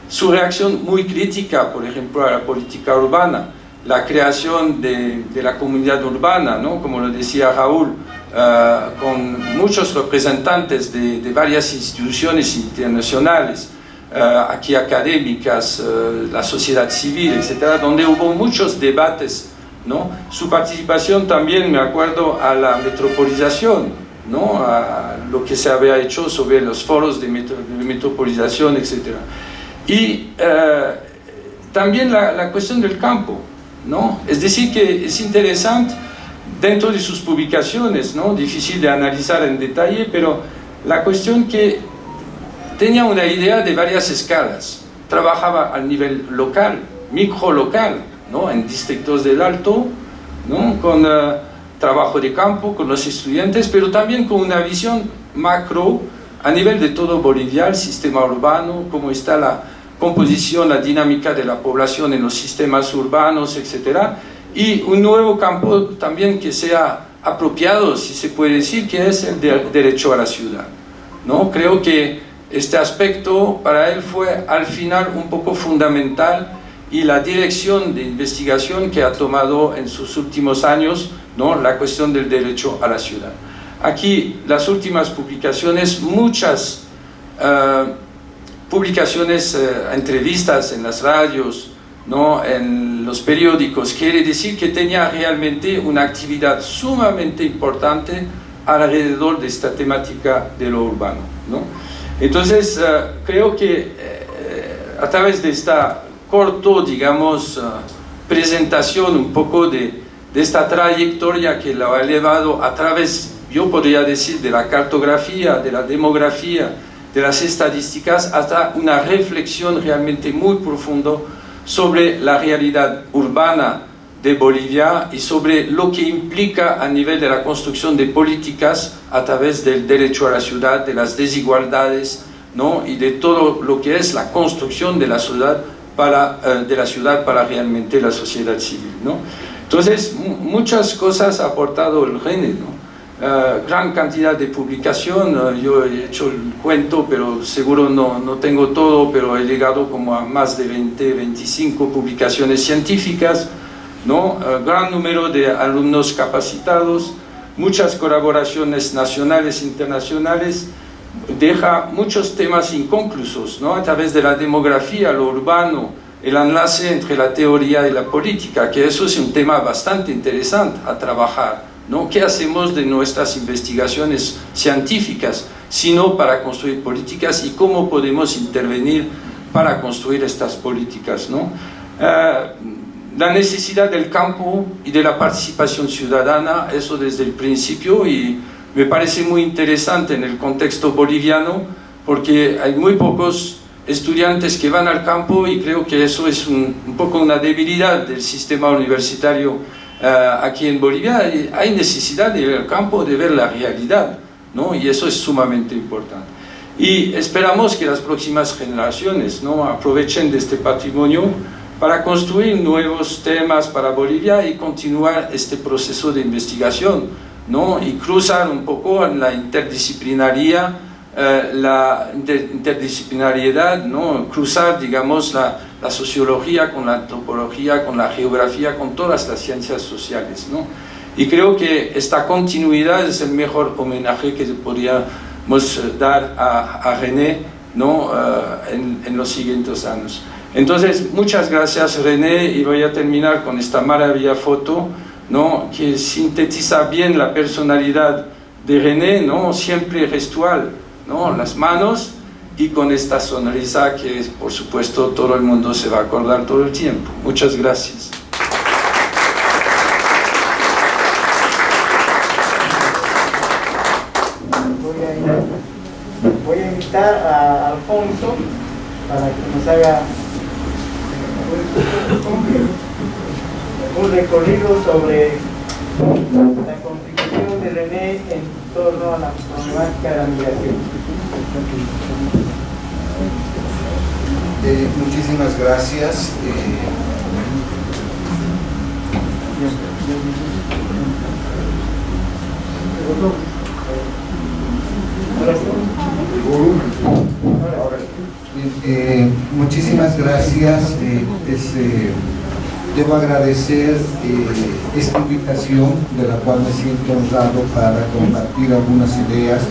Su reacción muy crítica, por ejemplo, a la política urbana, la creación de la comunidad urbana, ¿no? Como lo decía Raúl, con muchos representantes de varias instituciones internacionales, aquí académicas, la sociedad civil, etcétera, donde hubo muchos debates, ¿no? Su participación también, me acuerdo, a la metropolización, ¿no? A lo que se había hecho sobre los foros de metropolización, etcétera. Y también la cuestión del campo, ¿no? Es decir, que es interesante dentro de sus publicaciones, ¿no? Difícil de analizar en detalle, pero la cuestión que tenía una idea de varias escalas. Trabajaba a nivel local, microlocal, ¿no? En distritos del Alto, ¿no? Con trabajo de campo, con los estudiantes, pero también con una visión macro a nivel de todo Bolivia, el sistema urbano, cómo está la composición, la dinámica de la población en los sistemas urbanos, etc. Y un nuevo campo también que sea apropiado, si se puede decir, que es el derecho a la ciudad, ¿no? Creo que este aspecto para él fue al final un poco fundamental, y la dirección de investigación que ha tomado en sus últimos años, ¿no? La cuestión del derecho a la ciudad. Aquí las últimas publicaciones, muchas publicaciones, entrevistas en las radios, ¿no? En los periódicos, quiere decir que tenía realmente una actividad sumamente importante alrededor de esta temática de lo urbano, ¿no? Entonces, creo que a través de esta corto, digamos, presentación un poco de esta trayectoria que lo ha elevado a través, yo podría decir, de la cartografía, de la demografía, de las estadísticas, hasta una reflexión realmente muy profunda sobre la realidad urbana de Bolivia y sobre lo que implica a nivel de la construcción de políticas a través del derecho a la ciudad, de las desigualdades, ¿no? Y de todo lo que es la construcción de la ciudad para realmente la sociedad civil, ¿no? Entonces, muchas cosas ha aportado el RENE, ¿no? Gran cantidad de publicación, yo he hecho el cuento, pero seguro no tengo todo, pero he llegado como a más de 20, 25 publicaciones científicas, ¿no? Gran número de alumnos capacitados, muchas colaboraciones nacionales e internacionales, deja muchos temas inconclusos, ¿no? A través de la demografía, lo urbano, el enlace entre la teoría y la política, que eso es un tema bastante interesante a trabajar, ¿no? ¿Qué hacemos de nuestras investigaciones científicas, sino para construir políticas, y cómo podemos intervenir para construir estas políticas, ¿no? La necesidad del campo y de la participación ciudadana, eso desde el principio, y me parece muy interesante en el contexto boliviano, porque hay muy pocos estudiantes que van al campo, y creo que eso es un poco una debilidad del sistema universitario aquí en Bolivia. Hay necesidad de ir al campo, de ver la realidad, ¿no? Y eso es sumamente importante. Y esperamos que las próximas generaciones, ¿no? Aprovechen de este patrimonio para construir nuevos temas para Bolivia y continuar este proceso de investigación, ¿no? Y cruzar un poco en la interdisciplinaria, interdisciplinariedad, ¿no? Cruzar, digamos, la sociología con la antropología, con la geografía, con todas las ciencias sociales, ¿no? Y creo que esta continuidad es el mejor homenaje que podríamos dar a René, ¿no? En los siguientes años. Entonces, muchas gracias, René, y voy a terminar con esta maravillosa foto, ¿no? Que sintetiza bien la personalidad de René, ¿no? Siempre gestual, ¿no? Las manos, y con esta sonrisa que, por supuesto, todo el mundo se va a acordar todo el tiempo. Muchas gracias. Voy a invitar a Alfonso para que nos haga un recorrido sobre la contribución de René en torno a la problemática de la migración. Muchísimas gracias. Muchísimas gracias. Debo agradecer esta invitación, de la cual me siento honrado para compartir algunas ideas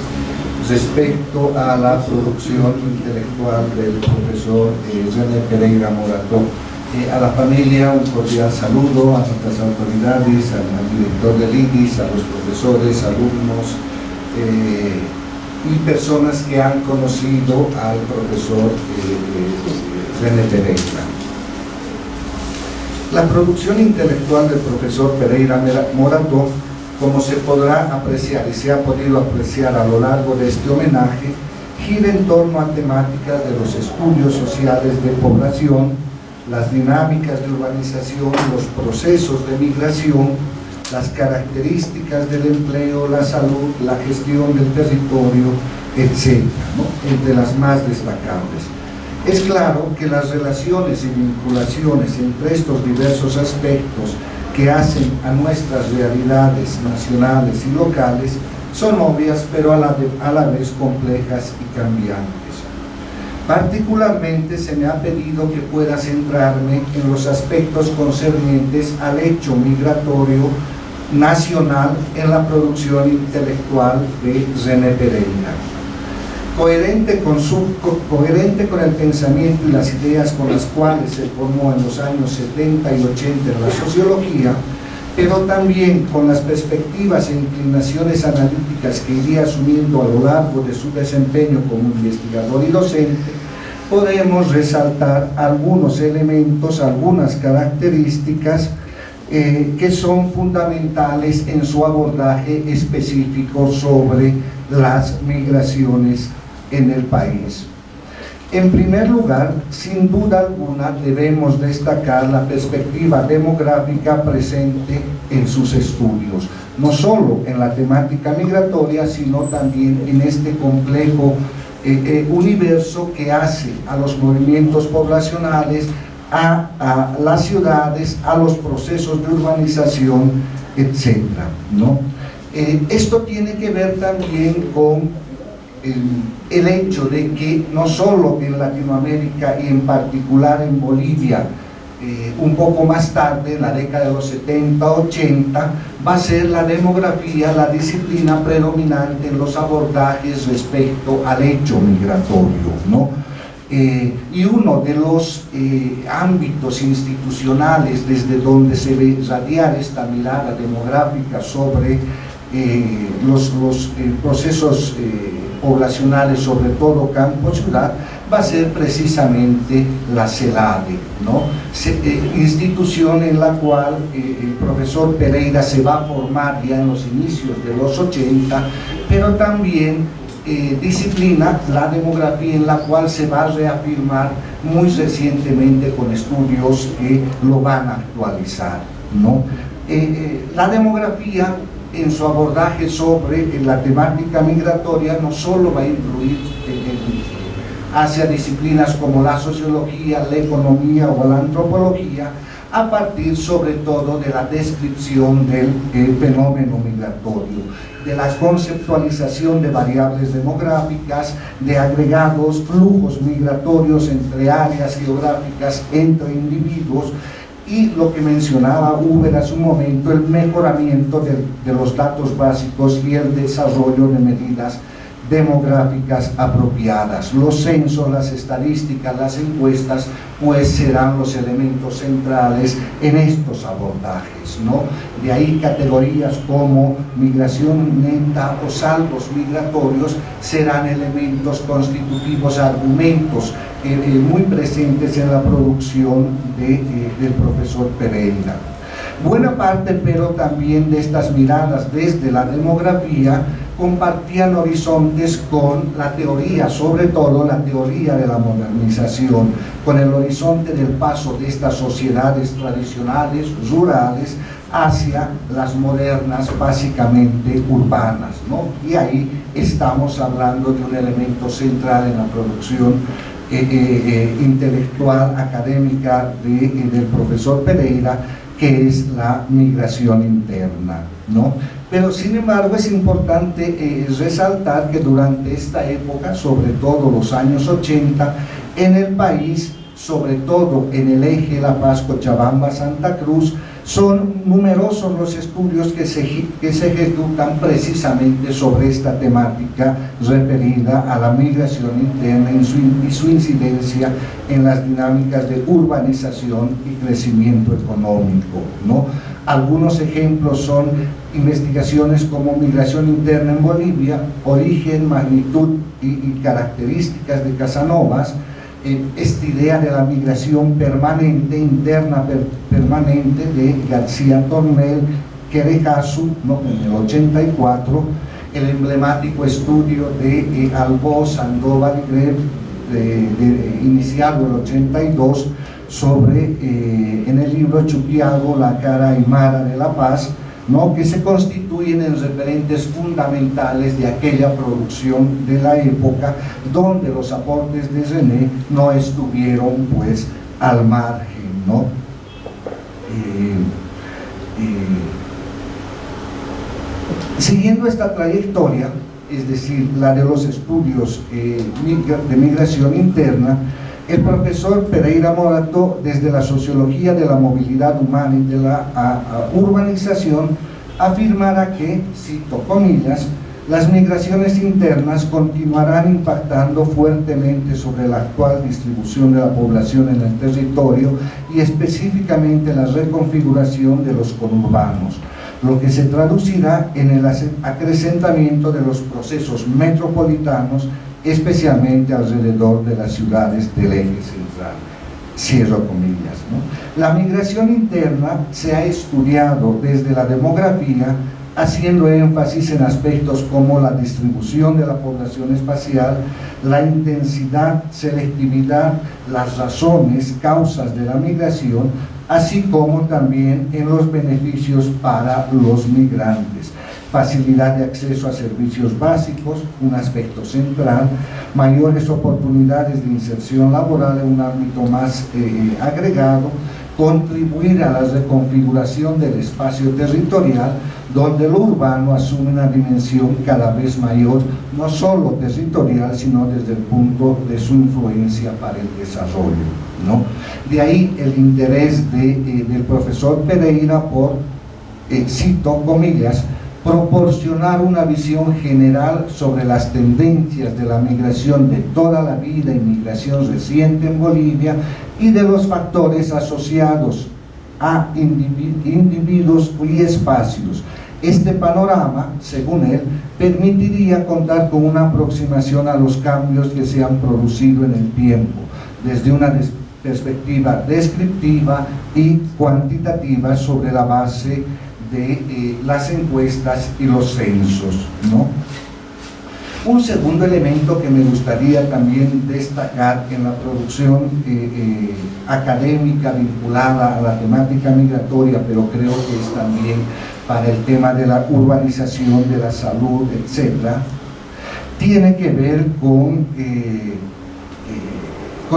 respecto a la producción intelectual del profesor René Pereira Morató. A la familia un cordial saludo, a nuestras autoridades, al director del IDIS, a los profesores, alumnos y personas que han conocido al profesor René Pereira. La producción intelectual del profesor Pereira Morató, como se podrá apreciar y se ha podido apreciar a lo largo de este homenaje, gira en torno a temáticas de los estudios sociales de población, las dinámicas de urbanización, los procesos de migración, las características del empleo, la salud, la gestión del territorio, etc., ¿no?, entre las más destacables. Es claro que las relaciones y vinculaciones entre estos diversos aspectos que hacen a nuestras realidades nacionales y locales son obvias, pero a la vez complejas y cambiantes. Particularmente se me ha pedido que pueda centrarme en los aspectos concernientes al hecho migratorio nacional en la producción intelectual de René Pereira. Coherente con el pensamiento y las ideas con las cuales se formó en los años 70 y 80 en la sociología, pero también con las perspectivas e inclinaciones analíticas que iría asumiendo a lo largo de su desempeño como investigador y docente, podemos resaltar algunos elementos, algunas características que son fundamentales en su abordaje específico sobre las migraciones en el país. En primer lugar, sin duda alguna, debemos destacar la perspectiva demográfica presente en sus estudios, no solo en la temática migratoria, sino también en este complejo universo que hace a los movimientos poblacionales, a las ciudades, a los procesos de urbanización, etc., ¿no? Esto tiene que ver también con el hecho de que no solo en Latinoamérica y en particular en Bolivia, un poco más tarde, en la década de los 70-80, va a ser la demografía la disciplina predominante en los abordajes respecto al hecho migratorio, ¿no? Y uno de los ámbitos institucionales desde donde se ve radiar esta mirada demográfica sobre los procesos poblacionales, sobre todo campo-ciudad, va a ser precisamente la CELADE, ¿no? Institución en la cual el profesor Pereira se va a formar ya en los inicios de los 80, pero también disciplina, la demografía, en la cual se va a reafirmar muy recientemente con estudios que lo van a actualizar, ¿no? La demografía, en su abordaje sobre la temática migratoria, no solo va a influir hacia disciplinas como la sociología, la economía o la antropología, a partir sobre todo de la descripción del fenómeno migratorio, de la conceptualización de variables demográficas, de agregados flujos migratorios entre áreas geográficas, entre individuos, y lo que mencionaba Uber hace un momento, el mejoramiento de los datos básicos y el desarrollo de medidas demográficas apropiadas. Los censos, las estadísticas, las encuestas, pues serán los elementos centrales en estos abordajes, ¿no? De ahí categorías como migración neta o saldos migratorios serán elementos constitutivos, argumentos muy presentes en la producción del profesor Pereira. Buena parte, pero también de estas miradas desde la demografía compartían horizontes con la teoría, sobre todo la teoría de la modernización, con el horizonte del paso de estas sociedades tradicionales, rurales, hacia las modernas, básicamente urbanas, ¿no? Y ahí estamos hablando de un elemento central en la producción intelectual, académica del profesor Pereira, que es la migración interna, ¿no? Pero sin embargo es importante resaltar que durante esta época, sobre todo los años 80, en el país, sobre todo en el eje La Paz, Cochabamba, Santa Cruz, son numerosos los estudios que se ejecutan precisamente sobre esta temática referida a la migración interna y su incidencia en las dinámicas de urbanización y crecimiento económico, ¿no? Algunos ejemplos son investigaciones como migración interna en Bolivia, origen, magnitud y características de Casanovas, esta idea de la migración permanente, interna permanente, de García Tornel, Querejazu, ¿no?, en el 84, el emblemático estudio de Albó, Sandoval y Greb, iniciado en el 82, sobre, en el libro Chuquiago, la cara aymara de la paz, ¿no?, que se constituyen en referentes fundamentales de aquella producción de la época, donde los aportes de René no estuvieron pues al margen, ¿no? Siguiendo esta trayectoria, es decir, la de los estudios de migración interna, el profesor Pereira Morató, desde la sociología de la movilidad humana y de la urbanización, afirmará que, cito comillas, las migraciones internas continuarán impactando fuertemente sobre la actual distribución de la población en el territorio y específicamente la reconfiguración de los conurbanos, lo que se traducirá en el acrecentamiento de los procesos metropolitanos, especialmente alrededor de las ciudades del eje central. Cierro comillas, ¿no? La migración interna se ha estudiado desde la demografía, haciendo énfasis en aspectos como la distribución de la población espacial, la intensidad, selectividad, las razones, causas de la migración, así como también en los beneficios para los migrantes. Facilidad de acceso a servicios básicos, un aspecto central, mayores oportunidades de inserción laboral en un ámbito más agregado, contribuir a la reconfiguración del espacio territorial, donde lo urbano asume una dimensión cada vez mayor, no solo territorial, sino desde el punto de su influencia para el desarrollo, ¿no? De ahí el interés del profesor Pereira por, cito comillas, proporcionar una visión general sobre las tendencias de la migración de toda la vida y migración reciente en Bolivia y de los factores asociados a individuos y espacios. Este panorama, según él, permitiría contar con una aproximación a los cambios que se han producido en el tiempo, desde una perspectiva descriptiva y cuantitativa sobre la base de las encuestas y los censos, ¿no? Un segundo elemento que me gustaría también destacar en la producción académica vinculada a la temática migratoria, pero creo que es también para el tema de la urbanización, de la salud, etc., tiene que ver con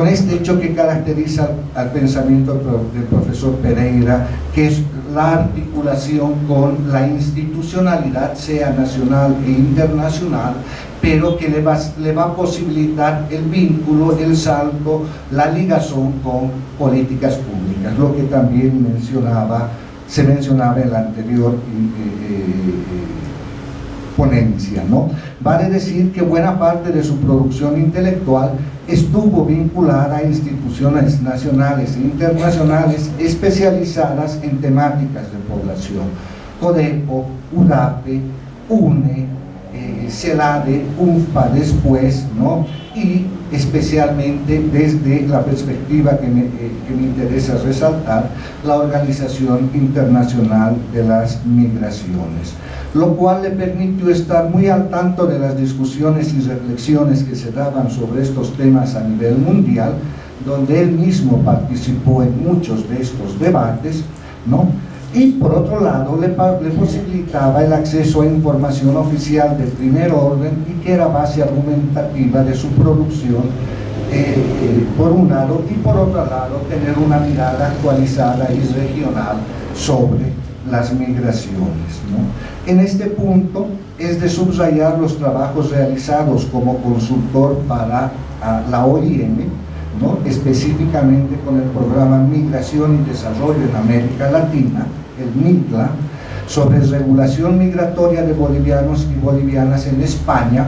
este hecho que caracteriza al pensamiento del profesor Pereira, que es la articulación con la institucionalidad, sea nacional e internacional, pero que le va a posibilitar el vínculo, el salto, la ligazón con políticas públicas, lo que también se mencionaba en la anterior ponencia, ¿no? Vale decir que buena parte de su producción intelectual estuvo vinculada a instituciones nacionales e internacionales especializadas en temáticas de población: CODEPO, UDAPE, UNE, CELADE, UNFPA después, ¿no? Y especialmente desde la perspectiva que me interesa resaltar, la Organización Internacional de las Migraciones, lo cual le permitió estar muy al tanto de las discusiones y reflexiones que se daban sobre estos temas a nivel mundial, donde él mismo participó en muchos de estos debates, ¿no? Y por otro lado le posibilitaba el acceso a información oficial de primer orden y que era base argumentativa de su producción, por un lado, y por otro lado tener una mirada actualizada y regional sobre las migraciones, ¿no? En este punto es de subrayar los trabajos realizados como consultor para la OIM, ¿no? Específicamente con el programa Migración y Desarrollo en América Latina, el MIGLA, sobre regulación migratoria de bolivianos y bolivianas en España,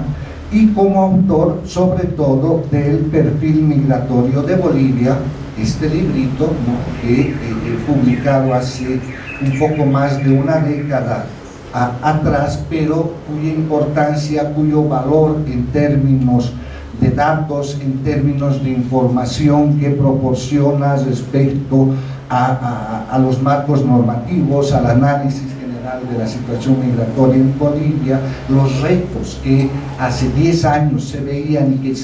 y como autor sobre todo del perfil migratorio de Bolivia, este librito, ¿no? Que publicado hace un poco más de una década atrás, pero cuya importancia, cuyo valor en términos de datos, en términos de información que proporciona respecto a los marcos normativos, al análisis general general de la situación migratoria en Bolivia, los retos que hace 10 años se veían y que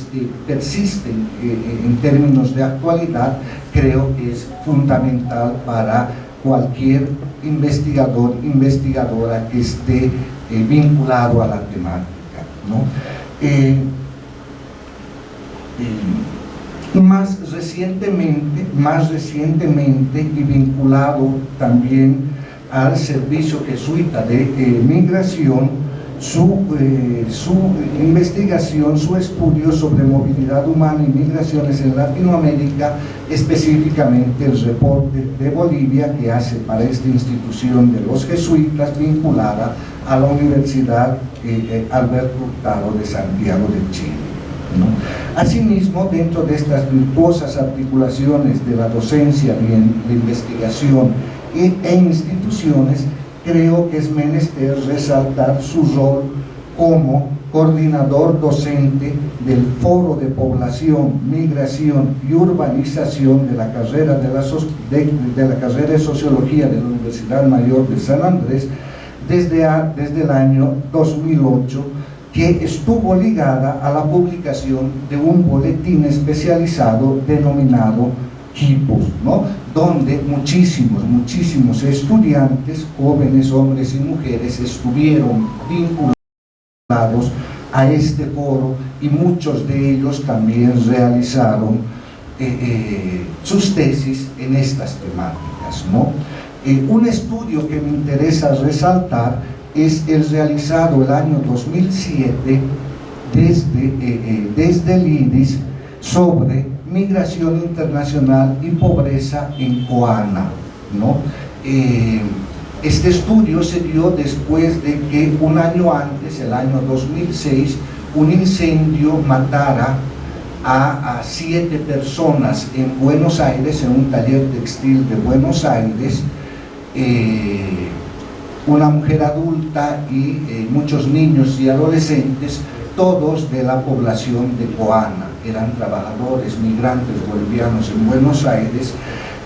persisten en términos de actualidad, creo que es fundamental para cualquier investigador, investigadora que esté vinculado a la temática, ¿no? Más recientemente y vinculado también al Servicio Jesuita de Migración, su investigación, su estudio sobre movilidad humana y migraciones en Latinoamérica, específicamente el reporte de Bolivia que hace para esta institución de los jesuitas vinculada a la Universidad Alberto Hurtado de Santiago de Chile, ¿no? Asimismo, dentro de estas virtuosas articulaciones de la docencia, de investigación e instituciones, creo que es menester resaltar su rol como coordinador docente del Foro de Población, Migración y Urbanización de la carrera de Sociología de la Universidad Mayor de San Andrés desde el año 2008, que estuvo ligada a la publicación de un boletín especializado denominado Quipos, ¿no? Donde muchísimos estudiantes, jóvenes, hombres y mujeres, estuvieron vinculados a este foro y muchos de ellos también realizaron sus tesis en estas temáticas, ¿no? Un estudio que me interesa resaltar es el realizado el año 2007 desde el IDIS sobre migración internacional y pobreza en Coana, ¿no? Este estudio se dio después de que un año antes, el año 2006, un incendio matara a 7 personas en Buenos Aires, en un taller textil de Buenos Aires, una mujer adulta y muchos niños y adolescentes, todos de la población de Coana. Eran trabajadores, migrantes bolivianos en Buenos Aires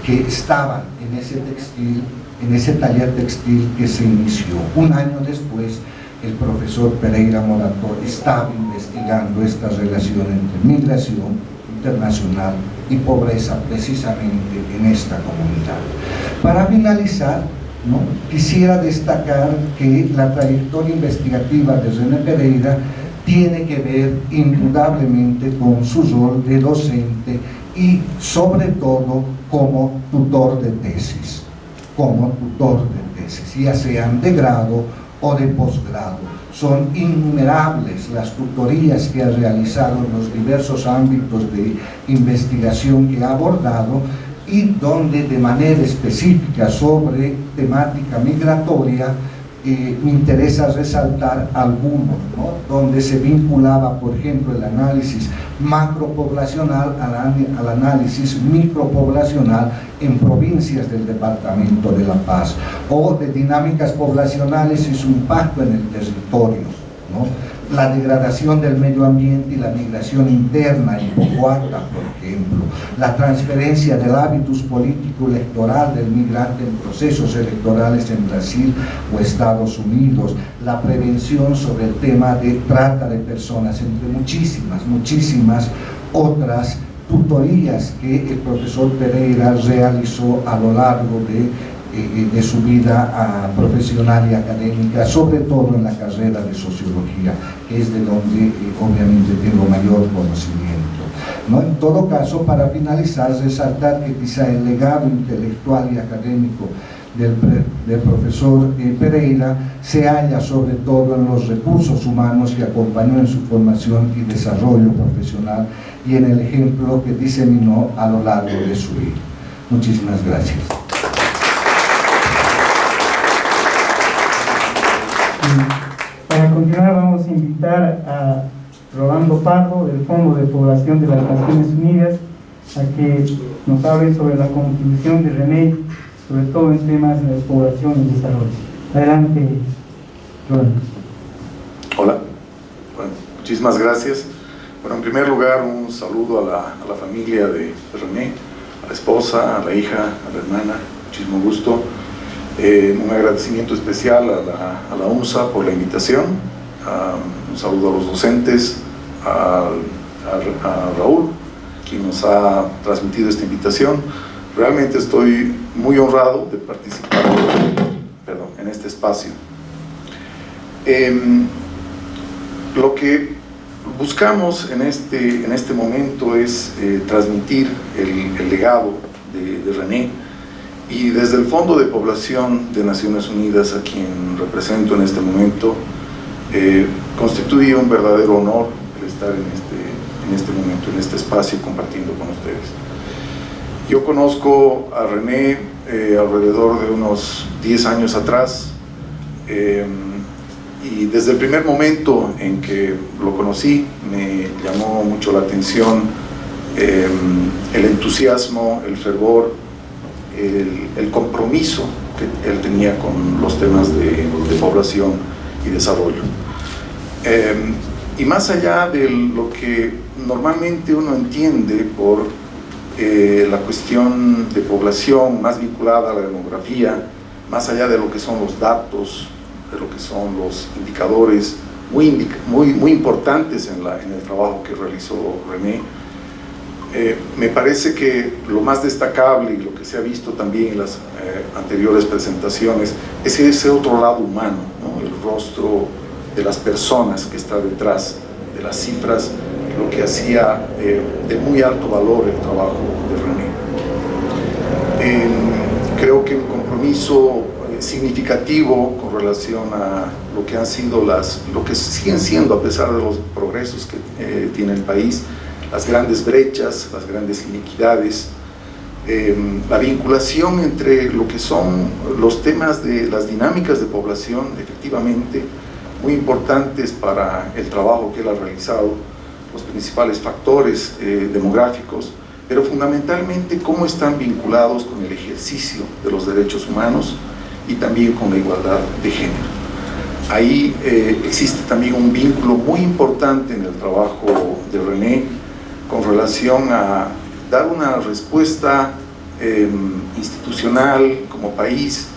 que estaban en ese taller textil que se inició. Un año después, el profesor Pereira Morató estaba investigando esta relación entre migración internacional y pobreza precisamente en esta comunidad. Para finalizar, ¿no?, quisiera destacar que la trayectoria investigativa de René Pereira tiene que ver indudablemente con su rol de docente y sobre todo como tutor de tesis, ya sean de grado o de posgrado. Son innumerables las tutorías que ha realizado en los diversos ámbitos de investigación que ha abordado, y donde de manera específica sobre temática migratoria me interesa resaltar algunos, ¿no?, donde se vinculaba, por ejemplo, el análisis macropoblacional al análisis micropoblacional en provincias del departamento de La Paz, o de dinámicas poblacionales y su impacto en el territorio, ¿no? La degradación del medio ambiente y la migración interna en Pohuata, por ejemplo, la transferencia del hábitus político electoral del migrante en procesos electorales en Brasil o Estados Unidos, la prevención sobre el tema de trata de personas, entre muchísimas otras tutorías que el profesor Pereira realizó a lo largo de su vida profesional y académica, sobre todo en la carrera de Sociología, que es de donde obviamente tengo mayor conocimiento, ¿no? En todo caso, para finalizar, resaltar que quizá el legado intelectual y académico del profesor Pereira se halla sobre todo en los recursos humanos que acompañó en su formación y desarrollo profesional y en el ejemplo que diseminó a lo largo de su vida. Muchísimas gracias. Para continuar, vamos a invitar a Rolando Pardo, del Fondo de Población de las Naciones Unidas, a que nos hable sobre la contribución de René, sobre todo en temas de población y desarrollo. Adelante, Rolando. Hola, bueno, muchísimas gracias. Bueno, en primer lugar, un saludo a la familia de René, a la esposa, a la hija, a la hermana, muchísimo gusto. Un agradecimiento especial a la UNSA por la invitación, un saludo a los docentes, a Raúl, quien nos ha transmitido esta invitación. Realmente estoy muy honrado de participar en este espacio. Lo que buscamos en este momento es transmitir el legado de René, y desde el Fondo de Población de Naciones Unidas, a quien represento en este momento, constituye un verdadero honor el estar en este momento, en este espacio, compartiendo con ustedes. Yo conozco a René alrededor de unos 10 años atrás, y desde el primer momento en que lo conocí me llamó mucho la atención el entusiasmo, el fervor, el compromiso que él tenía con los temas de población y desarrollo. Y más allá de lo que normalmente uno entiende por la cuestión de población más vinculada a la demografía, más allá de lo que son los datos, de lo que son los indicadores muy importantes en el trabajo que realizó René, me parece que lo más destacable, y lo que se ha visto también en las anteriores presentaciones, es ese otro lado humano, ¿no? El rostro de las personas que está detrás de las cifras, lo que hacía de muy alto valor el trabajo de René. Creo que un compromiso significativo con relación a lo que han sido lo que siguen siendo, a pesar de los progresos que tiene el país, las grandes brechas, las grandes inequidades, la vinculación entre lo que son los temas de las dinámicas de población, efectivamente muy importantes para el trabajo que él ha realizado, los principales factores demográficos, pero fundamentalmente cómo están vinculados con el ejercicio de los derechos humanos y también con la igualdad de género. Ahí existe también un vínculo muy importante en el trabajo de René con relación a dar una respuesta institucional como país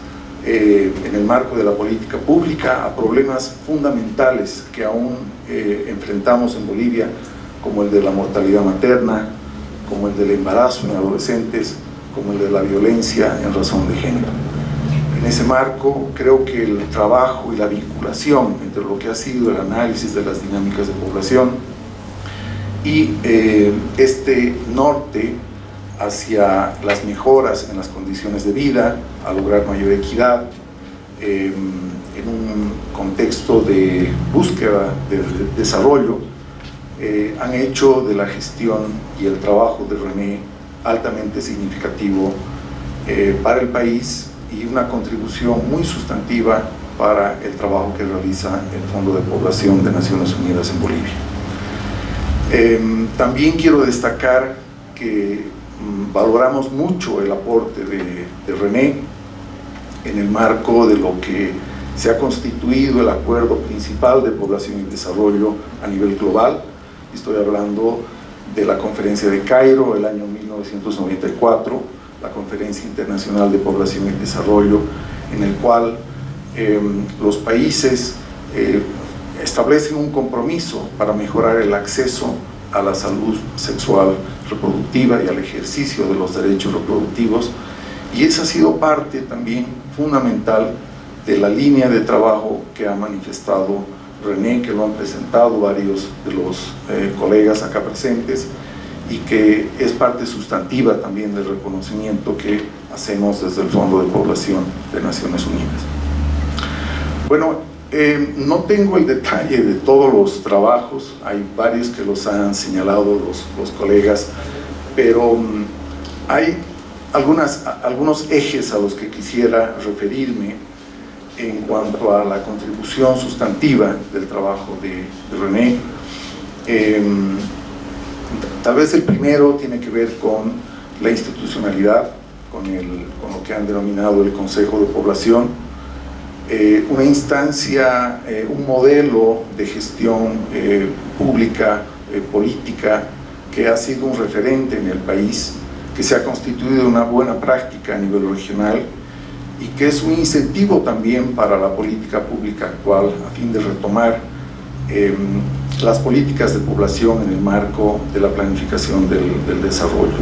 en el marco de la política pública a problemas fundamentales que aún enfrentamos en Bolivia, como el de la mortalidad materna, como el del embarazo en adolescentes, como el de la violencia en razón de género. En ese marco, creo que el trabajo y la vinculación entre lo que ha sido el análisis de las dinámicas de población y este norte hacia las mejoras en las condiciones de vida, a lograr mayor equidad, en un contexto de búsqueda de desarrollo, han hecho de la gestión y el trabajo de René altamente significativo para el país y una contribución muy sustantiva para el trabajo que realiza el Fondo de Población de Naciones Unidas en Bolivia. También quiero destacar que valoramos mucho el aporte de René en el marco de lo que se ha constituido el acuerdo principal de población y desarrollo a nivel global. Estoy hablando de la Conferencia de Cairo el año 1994, la Conferencia Internacional de Población y Desarrollo, en el cual los países establecen un compromiso para mejorar el acceso a la salud sexual reproductiva y al ejercicio de los derechos reproductivos, y esa ha sido parte también fundamental de la línea de trabajo que ha manifestado René, que lo han presentado varios de los colegas acá presentes, y que es parte sustantiva también del reconocimiento que hacemos desde el Fondo de Población de Naciones Unidas. Bueno, no tengo el detalle de todos los trabajos, hay varios que los han señalado los colegas, pero hay algunos ejes a los que quisiera referirme en cuanto a la contribución sustantiva del trabajo de René. Tal vez el primero tiene que ver con la institucionalidad, con lo que han denominado el Consejo de Población, una instancia, un modelo de gestión pública, política, que ha sido un referente en el país, que se ha constituido una buena práctica a nivel regional y que es un incentivo también para la política pública actual a fin de retomar las políticas de población en el marco de la planificación del desarrollo.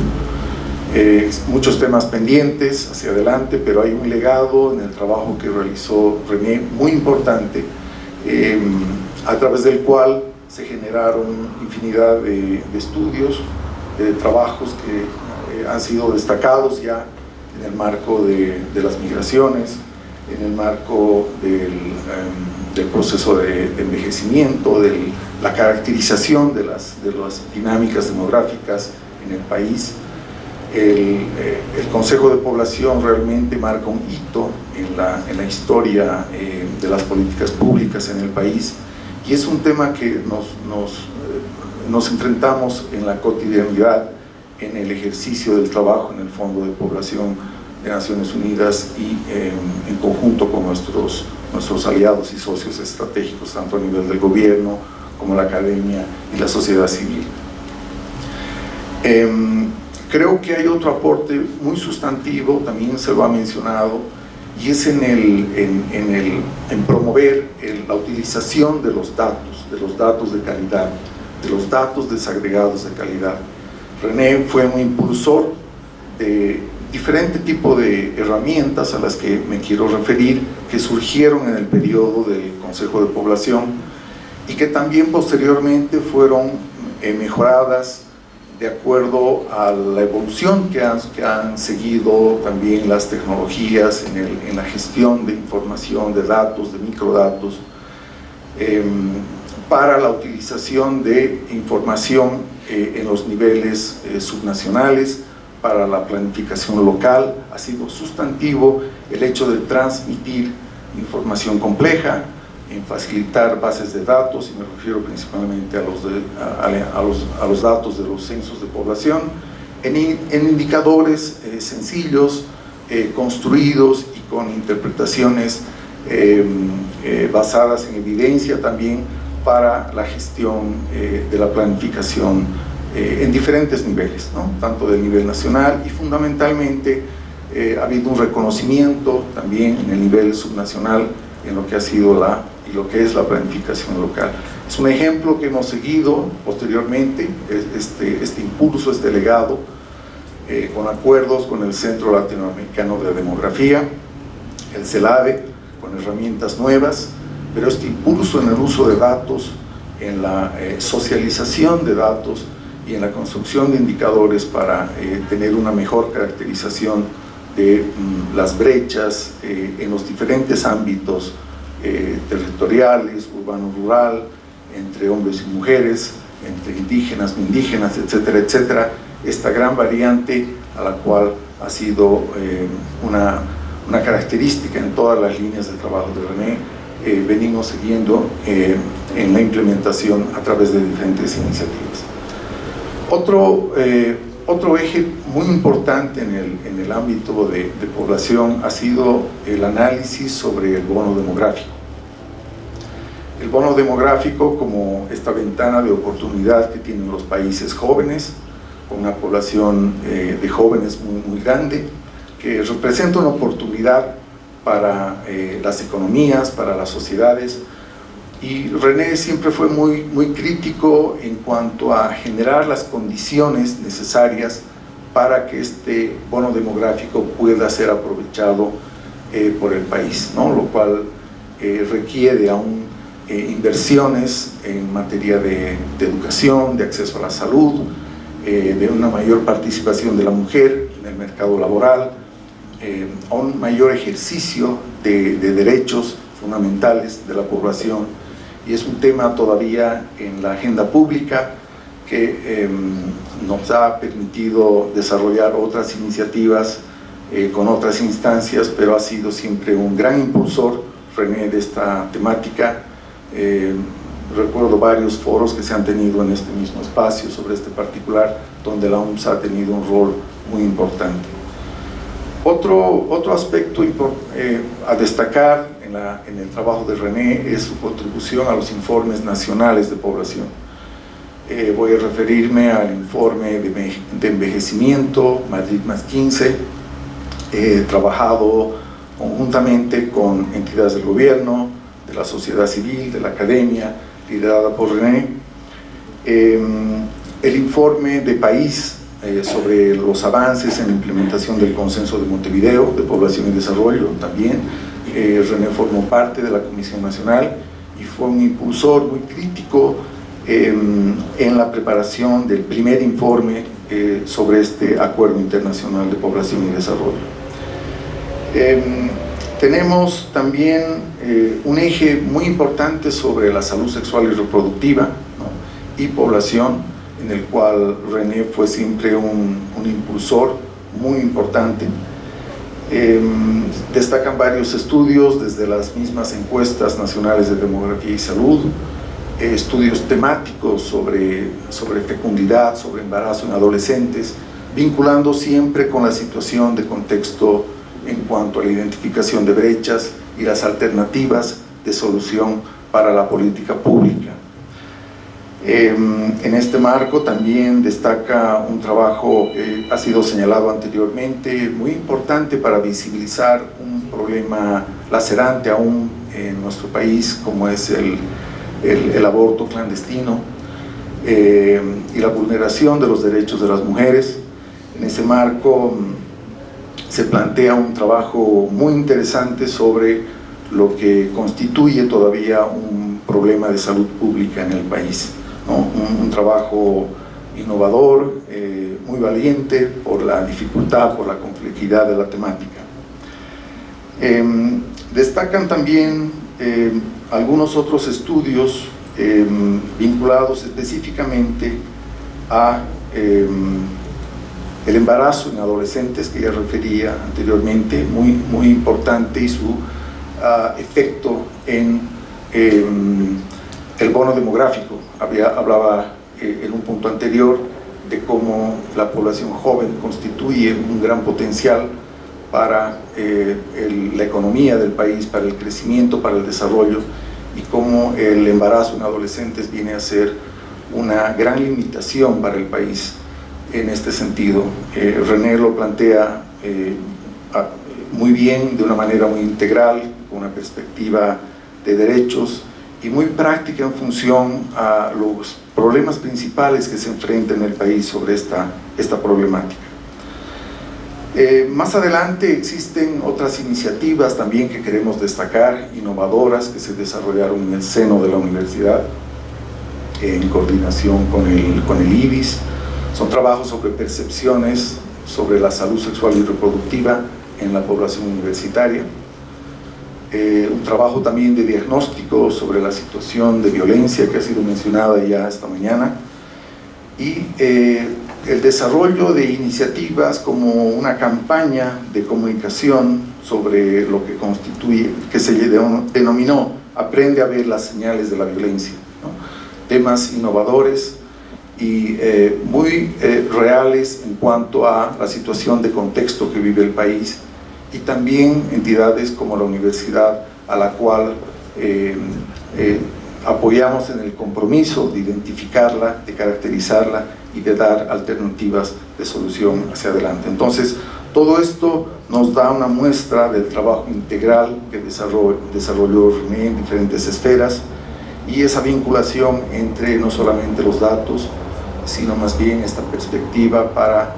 Muchos temas pendientes hacia adelante, pero hay un legado en el trabajo que realizó René muy importante, a través del cual se generaron infinidad de estudios, de trabajos que han sido destacados ya en el marco de las migraciones, en el marco del proceso de envejecimiento, de la caracterización de las dinámicas demográficas en el país. El Consejo de Población realmente marca un hito en la historia de las políticas públicas en el país, y es un tema que nos enfrentamos en la cotidianidad en el ejercicio del trabajo en el Fondo de Población de Naciones Unidas y en conjunto con nuestros aliados y socios estratégicos, tanto a nivel del gobierno como la academia y la sociedad civil. Creo que hay otro aporte muy sustantivo, también se lo ha mencionado, y es en promover la utilización de los datos de calidad, de los datos desagregados de calidad. René fue un impulsor de diferente tipo de herramientas a las que me quiero referir, que surgieron en el periodo del Consejo de Población y que también posteriormente fueron mejoradas de acuerdo a la evolución que han seguido también las tecnologías en la gestión de información, de datos, de microdatos, para la utilización de información en los niveles subnacionales, para la planificación local. Ha sido sustantivo el hecho de transmitir información compleja, en facilitar bases de datos, y me refiero principalmente a los datos de los censos de población, en indicadores sencillos, construidos y con interpretaciones basadas en evidencia también para la gestión de la planificación en diferentes niveles, ¿no? Tanto del nivel nacional y fundamentalmente ha habido un reconocimiento también en el nivel subnacional en lo que ha sido lo que es la planificación local. Es un ejemplo que hemos seguido posteriormente, este impulso, este legado, con acuerdos con el Centro Latinoamericano de Demografía, el CELADE, con herramientas nuevas, pero este impulso en el uso de datos, en la socialización de datos y en la construcción de indicadores para tener una mejor caracterización de las brechas en los diferentes ámbitos territoriales, urbano-rural, entre hombres y mujeres, entre indígenas, no indígenas, etcétera, etcétera. Esta gran variante a la cual ha sido una característica en todas las líneas de trabajo de René, venimos siguiendo en la implementación a través de diferentes iniciativas. Otro eje muy importante en el ámbito de población ha sido el análisis sobre el bono demográfico. El bono demográfico como esta ventana de oportunidad que tienen los países jóvenes, con una población de jóvenes muy grande, que representa una oportunidad para las economías, para las sociedades. Y René siempre fue muy crítico en cuanto a generar las condiciones necesarias para que este bono demográfico pueda ser aprovechado por el país, ¿no? Lo cual requiere aún inversiones en materia de educación, de acceso a la salud, de una mayor participación de la mujer en el mercado laboral, a un mayor ejercicio de derechos fundamentales de la población. Y es un tema todavía en la agenda pública que nos ha permitido desarrollar otras iniciativas con otras instancias, pero ha sido siempre un gran impulsor René de esta temática. Recuerdo varios foros que se han tenido en este mismo espacio sobre este particular, donde la OMS ha tenido un rol muy importante. Otro aspecto a destacar en el trabajo de René es su contribución a los informes nacionales de población. Voy a referirme al informe de envejecimiento Madrid +15, trabajado conjuntamente con entidades del gobierno, de la sociedad civil, de la academia, liderada por René. El informe de país sobre los avances en la implementación del Consenso de Montevideo de Población y Desarrollo también. René formó parte de la Comisión Nacional y fue un impulsor muy crítico en la preparación del primer informe sobre este Acuerdo Internacional de Población y Desarrollo. Tenemos también un eje muy importante sobre la salud sexual y reproductiva, ¿no? y población, en el cual René fue siempre un impulsor muy importante. Destacan varios estudios, desde las mismas encuestas nacionales de demografía y salud, estudios temáticos sobre fecundidad, sobre embarazo en adolescentes, vinculando siempre con la situación de contexto en cuanto a la identificación de brechas y las alternativas de solución para la política pública. En este marco también destaca un trabajo que ha sido señalado anteriormente, muy importante para visibilizar un problema lacerante aún en nuestro país, como es el aborto clandestino y la vulneración de los derechos de las mujeres. En ese marco se plantea un trabajo muy interesante sobre lo que constituye todavía un problema de salud pública en el país, ¿no? Un trabajo innovador, muy valiente por la dificultad, por la complejidad de la temática. Destacan también algunos otros estudios vinculados específicamente a el embarazo en adolescentes, que ya refería anteriormente, muy importante, y su efecto en el bono demográfico. Hablaba en un punto anterior de cómo la población joven constituye un gran potencial para la economía del país, para el crecimiento, para el desarrollo, y cómo el embarazo en adolescentes viene a ser una gran limitación para el país en este sentido. René lo plantea muy bien, de una manera muy integral, con una perspectiva de derechos y muy práctica en función a los problemas principales que se enfrentan en el país sobre esta problemática. Más adelante existen otras iniciativas también que queremos destacar, innovadoras, que se desarrollaron en el seno de la universidad, en coordinación con el IBIS. Son trabajos sobre percepciones sobre la salud sexual y reproductiva en la población universitaria. Un trabajo también de diagnóstico sobre la situación de violencia que ha sido mencionada ya esta mañana, y el desarrollo de iniciativas como una campaña de comunicación sobre lo que constituye, que se denominó Aprende a ver las señales de la violencia, ¿no? Temas innovadores y muy reales en cuanto a la situación de contexto que vive el país, y también entidades como la universidad, a la cual apoyamos en el compromiso de identificarla, de caracterizarla y de dar alternativas de solución hacia adelante. Entonces, todo esto nos da una muestra del trabajo integral que desarrolló René en diferentes esferas, y esa vinculación entre no solamente los datos, sino más bien esta perspectiva para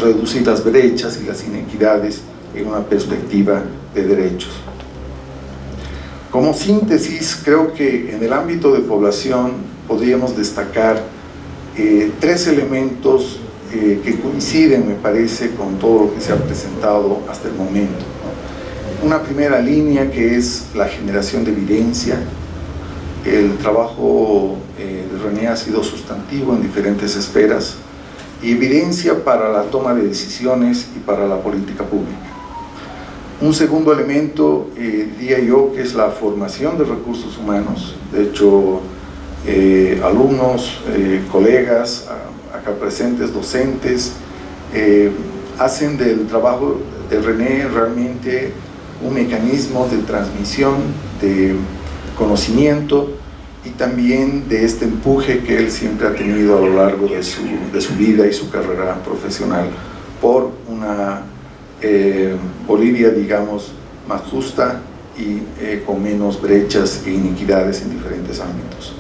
reducir las brechas y las inequidades en una perspectiva de derechos. Como síntesis, creo que en el ámbito de población podríamos destacar tres elementos que coinciden, me parece, con todo lo que se ha presentado hasta el momento, ¿no? Una primera línea, que es la generación de evidencia. El trabajo de René ha sido sustantivo en diferentes esferas, y evidencia para la toma de decisiones y para la política pública. Un segundo elemento, diría yo, que es la formación de recursos humanos. De hecho, alumnos, colegas, acá presentes, docentes, hacen del trabajo de René realmente un mecanismo de transmisión de conocimiento, y también de este empuje que él siempre ha tenido a lo largo de su vida y su carrera profesional, por una Bolivia, digamos, más justa y con menos brechas e iniquidades en diferentes ámbitos.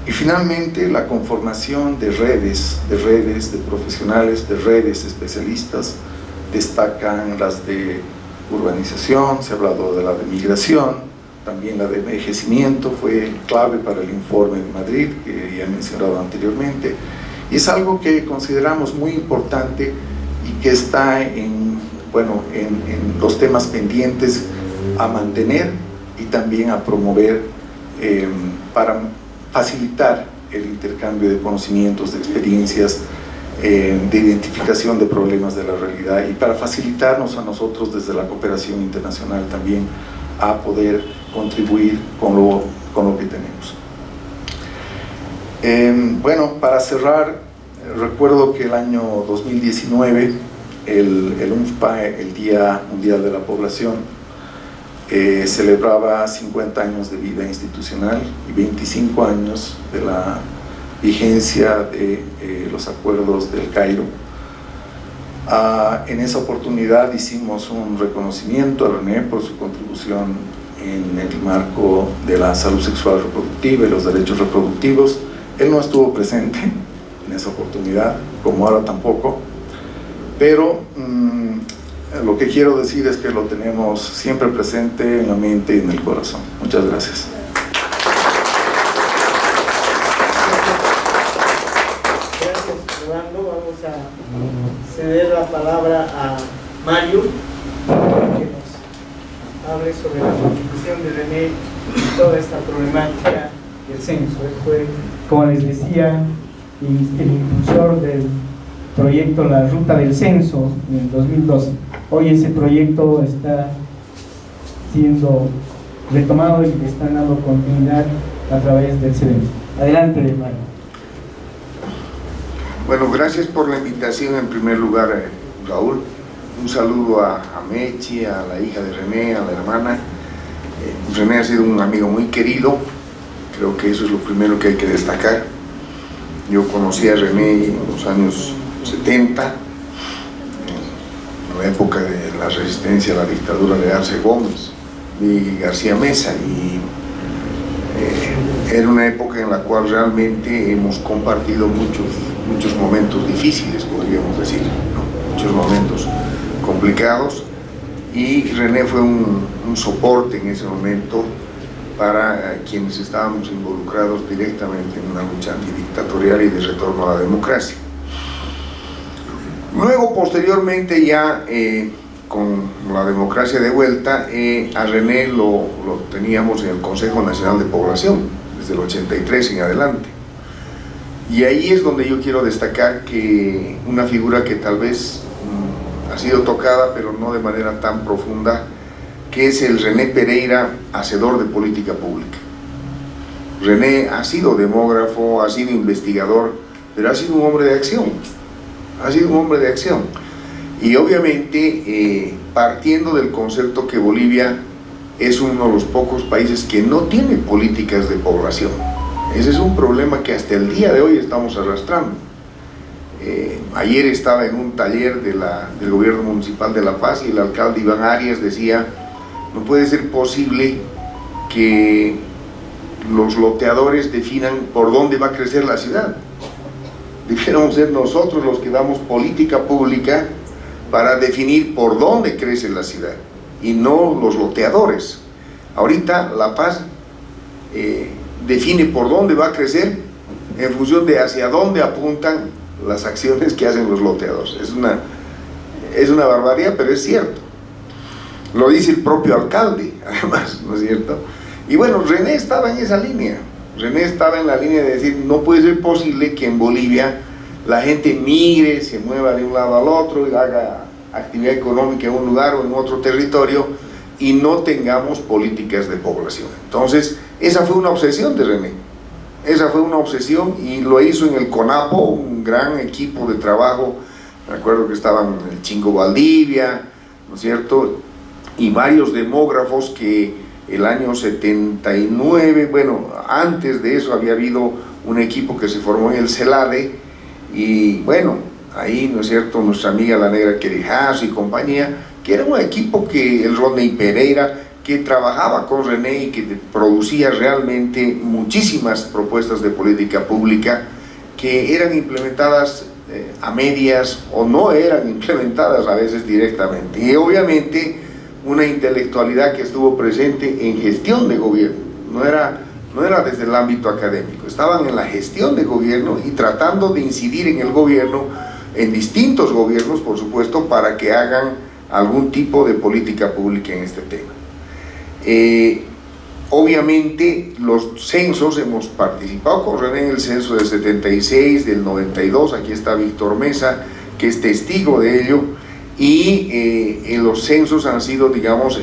Y finalmente la conformación de redes de profesionales, de redes especialistas. Destacan las de urbanización, se ha hablado de la de migración, también la de envejecimiento fue clave para el informe de Madrid que ya he mencionado anteriormente, y es algo que consideramos muy importante y que está en los temas pendientes a mantener y también a promover para facilitar el intercambio de conocimientos, de experiencias, de identificación de problemas de la realidad y para facilitarnos a nosotros desde la cooperación internacional también a poder contribuir con lo que tenemos. Bueno, para cerrar, recuerdo que el año 2019 el UNFPA, el Día Mundial de la Población, celebraba 50 años de vida institucional y 25 años de la vigencia de los acuerdos del Cairo. En esa oportunidad hicimos un reconocimiento a René por su contribución en el marco de la salud sexual reproductiva y los derechos reproductivos. Él no estuvo presente en esa oportunidad, como ahora tampoco, pero lo que quiero decir es que lo tenemos siempre presente en la mente y en el corazón. Muchas gracias. Vamos a ceder la palabra a Mario que nos hable sobre la contribución de René y toda esta problemática del censo. Él fue, como les decía, el impulsor del proyecto La Ruta del Censo en el 2012. Hoy ese proyecto está siendo retomado y le están dando continuidad a través del CEDEM. Adelante, Mario. Bueno, gracias por la invitación en primer lugar, Raúl. Un saludo a Mechi, a la hija de René, a la hermana. René ha sido un amigo muy querido, creo que eso es lo primero que hay que destacar. Yo conocí a René en los años 70, en la época de la resistencia a la dictadura de Arce Gómez y García Mesa, y era una época en la cual realmente hemos compartido muchos momentos difíciles, podríamos decir, ¿no? Muchos momentos complicados, y René fue un soporte en ese momento para quienes estábamos involucrados directamente en una lucha antidictatorial y de retorno a la democracia. Luego, posteriormente, ya con la democracia de vuelta, a René lo teníamos en el Consejo Nacional de Población, desde el 83 en adelante. Y ahí es donde yo quiero destacar que una figura que tal vez ha sido tocada, pero no de manera tan profunda, que es el René Pereira, hacedor de política pública. René ha sido demógrafo, ha sido investigador, pero ha sido un hombre de acción. Ha sido un hombre de acción. Y obviamente partiendo del concepto que Bolivia es uno de los pocos países que no tiene políticas de población. Ese es un problema que hasta el día de hoy estamos arrastrando. Ayer estaba en un taller del gobierno municipal de La Paz y el alcalde Iván Arias decía: no puede ser posible que los loteadores definan por dónde va a crecer la ciudad. Debiéramos ser nosotros los que damos política pública para definir por dónde crece la ciudad y no los loteadores. Ahorita La Paz define por dónde va a crecer en función de hacia dónde apuntan las acciones que hacen los loteadores. Es una barbaridad, pero es cierto. Lo dice el propio alcalde, además, ¿no es cierto? Y bueno, René estaba en esa línea. René estaba en la línea de decir: no puede ser posible que en Bolivia la gente migre, se mueva de un lado al otro y haga actividad económica en un lugar o en otro territorio y no tengamos políticas de población. Entonces, esa fue una obsesión de René. Esa fue una obsesión, y lo hizo en el CONAPO, un gran equipo de trabajo. Me acuerdo que estaban el Chingo Valdivia, ¿no es cierto?, y varios demógrafos que el año 79, bueno, antes de eso había habido un equipo que se formó en el CELADE, y bueno, ahí, ¿no es cierto?, nuestra amiga la Negra Querejazo y compañía, que era un equipo que el Rodney Pereira, que trabajaba con René y que producía realmente muchísimas propuestas de política pública que eran implementadas a medias o no eran implementadas a veces directamente. Y obviamente una intelectualidad que estuvo presente en gestión de gobierno, no era desde el ámbito académico, estaban en la gestión de gobierno y tratando de incidir en el gobierno, en distintos gobiernos por supuesto, para que hagan algún tipo de política pública en este tema. Obviamente los censos, hemos participado con René en el censo del 76, del 92, aquí está Víctor Mesa, que es testigo de ello, y los censos han sido, digamos,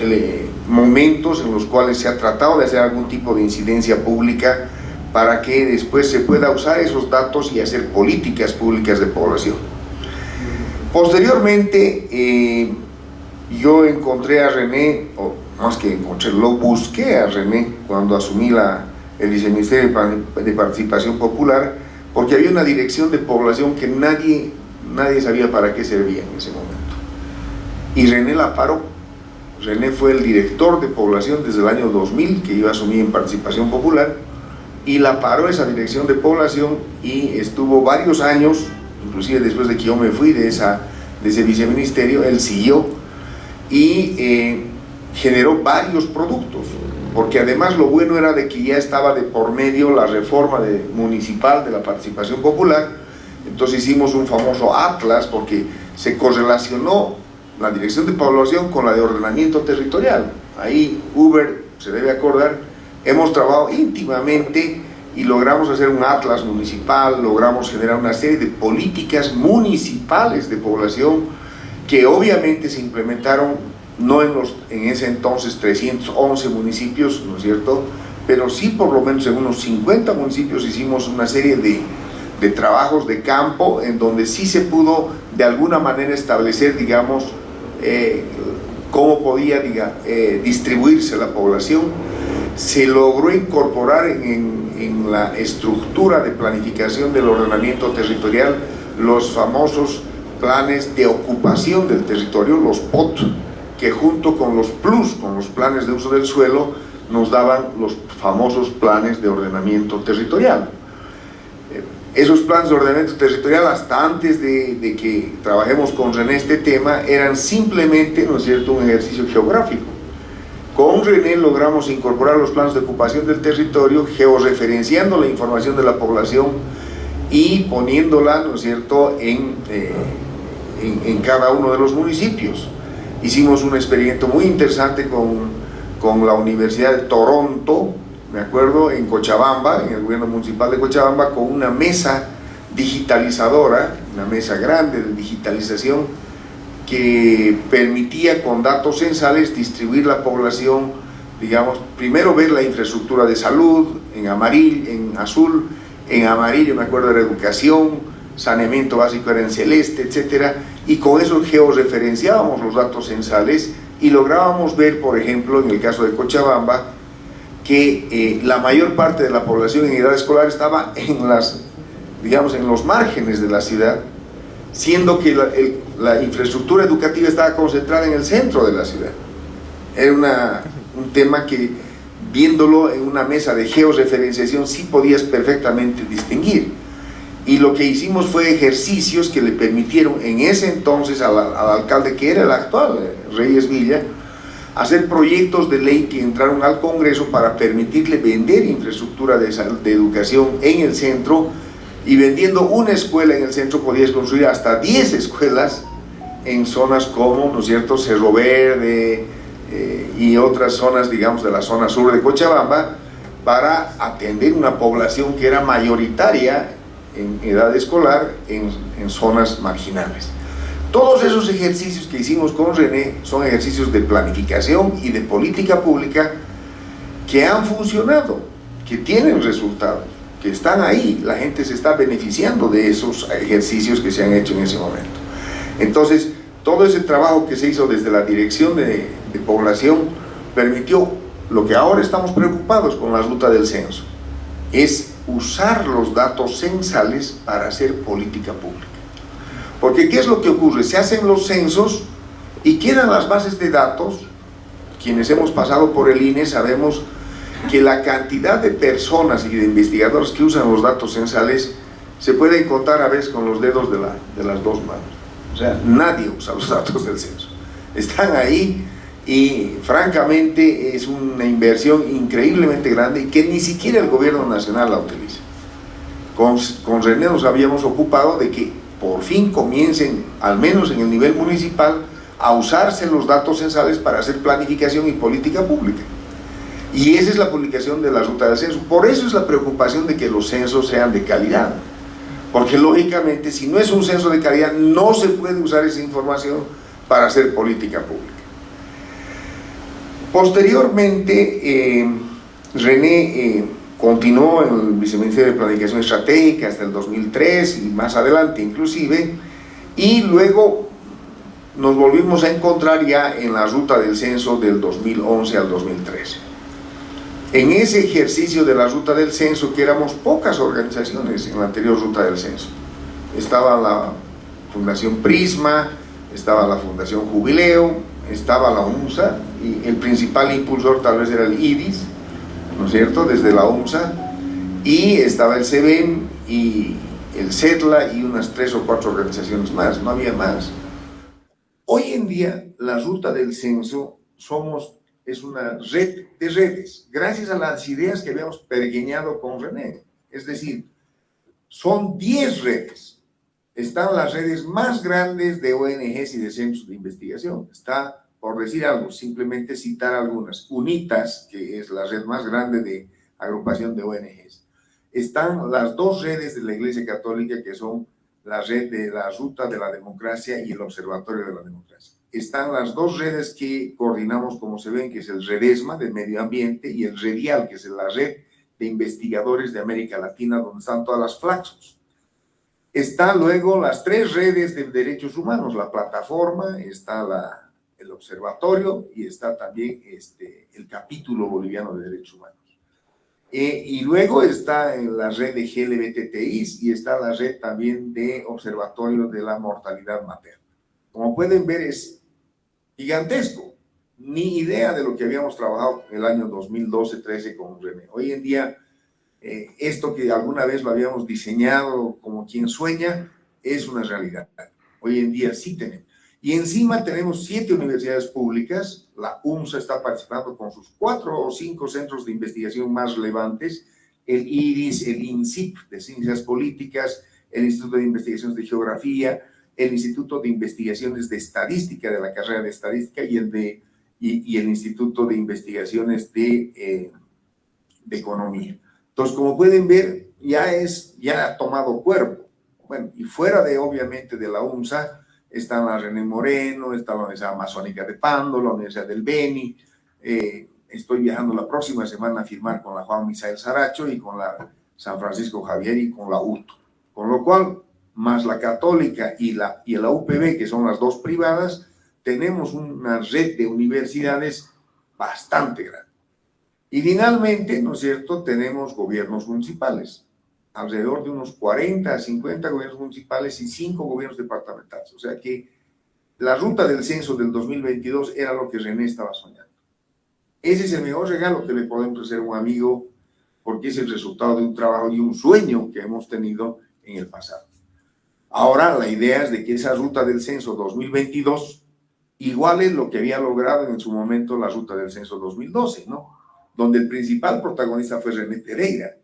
momentos en los cuales se ha tratado de hacer algún tipo de incidencia pública para que después se pueda usar esos datos y hacer políticas públicas de población. Posteriormente, yo encontré a René, o más que encontré, lo busqué a René cuando asumí el Viceministerio de Participación Popular, porque había una dirección de población que nadie sabía para qué servía en ese momento. Y René la paró. René fue el director de población desde el año 2000, que yo asumí en Participación Popular, y la paró esa dirección de población y estuvo varios años, inclusive después de que yo me fui de ese viceministerio, él siguió y generó varios productos, porque además lo bueno era de que ya estaba de por medio la reforma municipal de la participación popular. Entonces hicimos un famoso atlas, porque se correlacionó la dirección de población con la de ordenamiento territorial. Ahí Uber se debe acordar, hemos trabajado íntimamente y logramos hacer un atlas municipal, logramos generar una serie de políticas municipales de población que obviamente se implementaron no en ese entonces 311 municipios, ¿no es cierto?, pero sí por lo menos en unos 50 municipios hicimos una serie de trabajos de campo en donde sí se pudo de alguna manera establecer, digamos, cómo podía distribuirse la población. Se logró incorporar en la estructura de planificación del ordenamiento territorial los famosos planes de ocupación del territorio, los POT, que junto con los PLUS, con los planes de uso del suelo, nos daban los famosos planes de ordenamiento territorial. Esos planes de ordenamiento territorial, hasta antes de que trabajemos con René este tema, eran simplemente, ¿no es cierto?, un ejercicio geográfico. Con René logramos incorporar los planes de ocupación del territorio, georreferenciando la información de la población y poniéndola, ¿no es cierto?, en cada uno de los municipios. Hicimos un experimento muy interesante con la Universidad de Toronto, me acuerdo, en Cochabamba, en el gobierno municipal de Cochabamba, con una mesa digitalizadora, una mesa grande de digitalización, que permitía con datos censales distribuir la población, digamos, primero ver la infraestructura de salud, en azul, en amarillo me acuerdo era educación, saneamiento básico era en celeste, etcétera, y con eso georreferenciábamos los datos censales y lográbamos ver, por ejemplo, en el caso de Cochabamba, que la mayor parte de la población en edad escolar estaba en los márgenes de la ciudad, siendo que la infraestructura educativa estaba concentrada en el centro de la ciudad. Era un tema que, viéndolo en una mesa de georreferenciación, sí podías perfectamente distinguir. Y lo que hicimos fue ejercicios que le permitieron en ese entonces al alcalde, que era el actual, Reyes Villa, hacer proyectos de ley que entraron al Congreso para permitirle vender infraestructura de educación en el centro, y vendiendo una escuela en el centro podías construir hasta 10 escuelas en zonas como, ¿no es cierto?, Cerro Verde y otras zonas, digamos, de la zona sur de Cochabamba, para atender una población que era mayoritaria en edad escolar en zonas marginales. Todos esos ejercicios que hicimos con René son ejercicios de planificación y de política pública que han funcionado, que tienen resultados, que están ahí, la gente se está beneficiando de esos ejercicios que se han hecho en ese momento. Entonces, todo ese trabajo que se hizo desde la dirección de población permitió lo que ahora estamos preocupados con la ruta del censo, es usar los datos censales para hacer política pública. Porque ¿qué es lo que ocurre? Se hacen los censos Y quedan las bases de datos. Quienes hemos pasado por el INE sabemos que la cantidad de personas y de investigadores que usan los datos censales se puede contar a veces con los dedos de las dos manos. O sea, nadie usa los datos del censo. Están ahí y francamente es una inversión increíblemente grande y que ni siquiera el gobierno nacional la utiliza. Con René nos habíamos ocupado de que por fin comiencen, al menos en el nivel municipal, a usarse los datos censales para hacer planificación y política pública. Y esa es la publicación de la ruta del censo. Por eso es la preocupación de que los censos sean de calidad. Porque lógicamente, si no es un censo de calidad, no se puede usar esa información para hacer política pública. Posteriormente, René continuó en el Viceministerio de Planificación Estratégica hasta el 2003 y más adelante inclusive, y luego nos volvimos a encontrar ya en la ruta del censo del 2011 al 2013. En ese ejercicio de la ruta del censo, que éramos pocas organizaciones en la anterior ruta del censo, estaba la Fundación Prisma, estaba la Fundación Jubileo, estaba la UNSA, y el principal impulsor tal vez era el IDIS, ¿no es cierto?, desde la UNSA, y estaba el CEBEN y el CETLA y unas 3 o 4 organizaciones más, no había más. Hoy en día la ruta del censo es una red de redes, gracias a las ideas que habíamos pergeñado con René. Es decir, son 10 redes. Están las redes más grandes de ONGs y de centros de investigación. Está, por decir algo, simplemente citar algunas. UNITAS, que es la red más grande de agrupación de ONGs. Están las 2 redes de la Iglesia Católica, que son la red de la Ruta de la Democracia y el Observatorio de la Democracia. Están las 2 redes que coordinamos, como se ven, que es el REDESMA, de Medio Ambiente, y el REDIAL, que es la red de investigadores de América Latina, donde están todas las Flaxos. Están luego las 3 redes de derechos humanos, la plataforma, está el observatorio y está también el capítulo boliviano de derechos humanos. Y luego está en la red de GLBTTIs y está la red también de observatorio de la mortalidad materna. Como pueden ver, es gigantesco. Ni idea de lo que habíamos trabajado en el año 2012-13 con René. Hoy en día, esto que alguna vez lo habíamos diseñado como quien sueña, es una realidad. Hoy en día sí tenemos. Y encima tenemos 7 universidades públicas. La UNSA está participando con sus 4 o 5 centros de investigación más relevantes. El IRIS, el INSIP de Ciencias Políticas, el Instituto de Investigaciones de Geografía, el Instituto de Investigaciones de Estadística de la carrera de Estadística y el Instituto de Investigaciones de Economía. Entonces, como pueden ver, ya ha tomado cuerpo. Bueno, y fuera de, obviamente, de la UNSA, está la René Moreno, está la Universidad Amazónica de Pando, la Universidad del Beni. Estoy viajando la próxima semana a firmar con la Juan Misael Saracho y con la San Francisco Javier y con la UTO. Con lo cual, más la Católica y la UPB, que son las 2 privadas, tenemos una red de universidades bastante grande. Y finalmente, ¿no es cierto?, tenemos gobiernos municipales, alrededor de unos 40 a 50 gobiernos municipales y 5 gobiernos departamentales. O sea que la ruta del censo del 2022 era lo que René estaba soñando. Ese es el mejor regalo que le podemos hacer a un amigo, porque es el resultado de un trabajo y un sueño que hemos tenido en el pasado. Ahora la idea es de que esa ruta del censo 2022 iguale lo que había logrado en su momento la ruta del censo 2012, ¿no?, donde el principal protagonista fue René Pereira.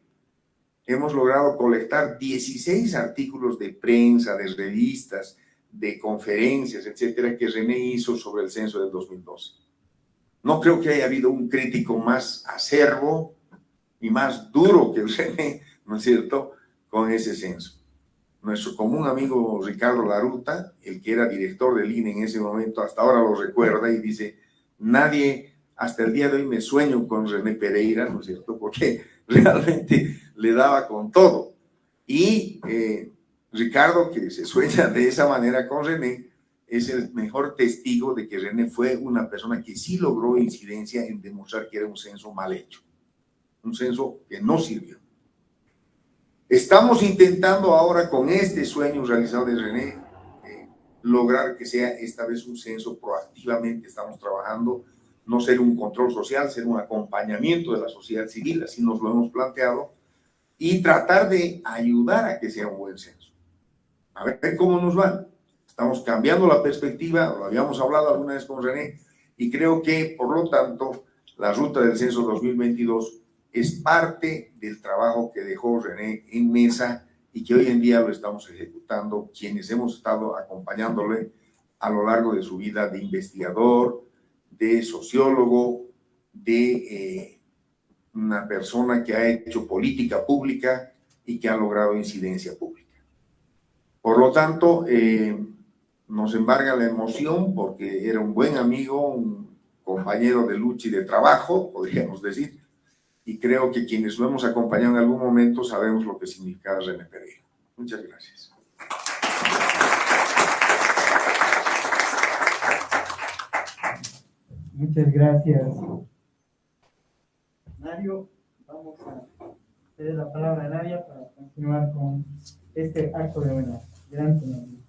Hemos logrado colectar 16 artículos de prensa, de revistas, de conferencias, etcétera, que René hizo sobre el censo del 2012. No creo que haya habido un crítico más acerbo y más duro que el René, ¿no es cierto?, con ese censo. Nuestro común amigo Ricardo Laruta, el que era director del INE en ese momento, hasta ahora lo recuerda y dice: nadie, hasta el día de hoy me sueño con René Pereira, ¿no es cierto?, porque realmente le daba con todo. Y Ricardo, que se sueña de esa manera con René, es el mejor testigo de que René fue una persona que sí logró incidencia en demostrar que era un censo mal hecho, un censo que no sirvió. Estamos intentando ahora, con este sueño realizado de René, lograr que sea esta vez un censo proactivamente. Estamos trabajando, no ser un control social, ser un acompañamiento de la sociedad civil, así nos lo hemos planteado, y tratar de ayudar a que sea un buen censo. A ver cómo nos va. Estamos cambiando la perspectiva, lo habíamos hablado alguna vez con René, y creo que, por lo tanto, la ruta del censo 2022 es parte del trabajo que dejó René en mesa y que hoy en día lo estamos ejecutando quienes hemos estado acompañándole a lo largo de su vida de investigador, de sociólogo, de una persona que ha hecho política pública y que ha logrado incidencia pública. Por lo tanto, nos embarga la emoción porque era un buen amigo, un compañero de lucha y de trabajo, podríamos decir, y creo que quienes lo hemos acompañado en algún momento sabemos lo que significa René Pereira. Muchas gracias. Muchas gracias, Mario. Vamos a ceder la palabra a Nadia para continuar con este acto de homenaje. Adelante, Nadia.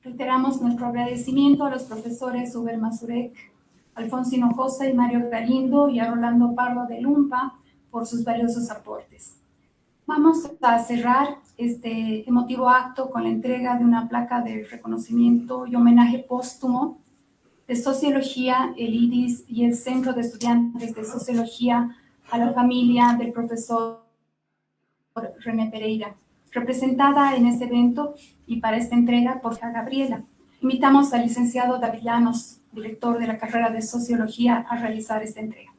Reiteramos nuestro agradecimiento a los profesores Uber Mazurek, Alfonso Hinojosa y Mario Galindo y a Rolando Pardo de Lumpa por sus valiosos aportes. Vamos a cerrar este emotivo acto con la entrega de una placa de reconocimiento y homenaje póstumo de Sociología, el IDIS y el Centro de Estudiantes de Sociología a la familia del profesor René Pereira, representada en este evento y para esta entrega por Gabriela. Invitamos al licenciado David Llanos, director de la carrera de Sociología, a realizar esta entrega.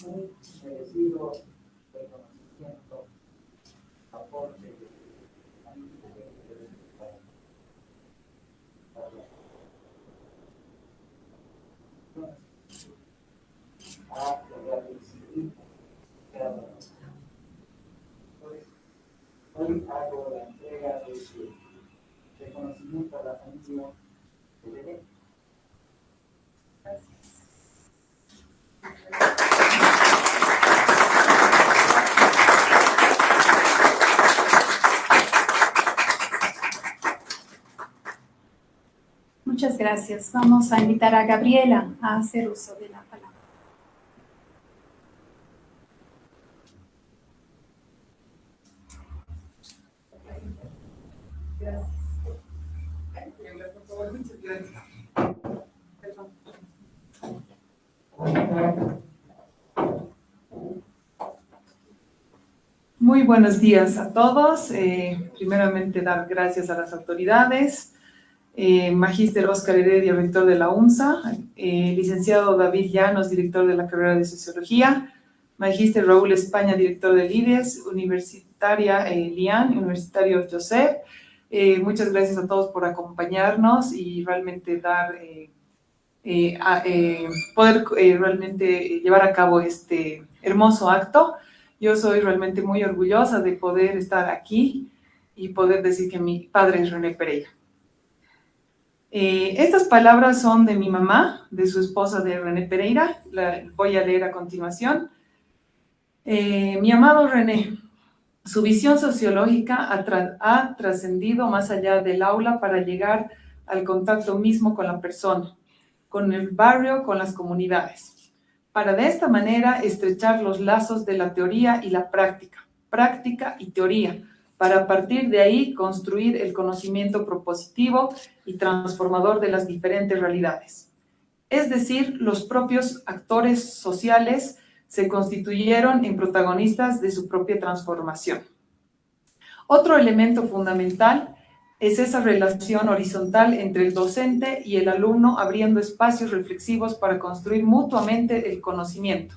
Muy merecido reconocimiento, aporte a lograr decidir cada uno. Hoy hago la entrega de este reconocimiento a la familia de René. Gracias. Muchas gracias. Vamos a invitar a Gabriela a hacer uso de la palabra. Gracias. Muy buenos días a todos. Primeramente, dar gracias a las autoridades. Magíster Óscar Heredia, rector de la UNSA, licenciado David Llanos, director de la carrera de Sociología, Magíster Raúl España, director del IDES, universitaria Lian, universitario Joseph. Muchas gracias a todos por acompañarnos y realmente poder realmente llevar a cabo este hermoso acto. Yo soy realmente muy orgullosa de poder estar aquí y poder decir que mi padre es René Pereira. Estas palabras son de mi mamá, de su esposa de René Pereira, la voy a leer a continuación. Mi amado René, su visión sociológica ha trascendido más allá del aula para llegar al contacto mismo con la persona, con el barrio, con las comunidades, para de esta manera estrechar los lazos de la teoría y la práctica y teoría, para a partir de ahí construir el conocimiento propositivo y transformador de las diferentes realidades. Es decir, los propios actores sociales se constituyeron en protagonistas de su propia transformación. Otro elemento fundamental es esa relación horizontal entre el docente y el alumno, abriendo espacios reflexivos para construir mutuamente el conocimiento,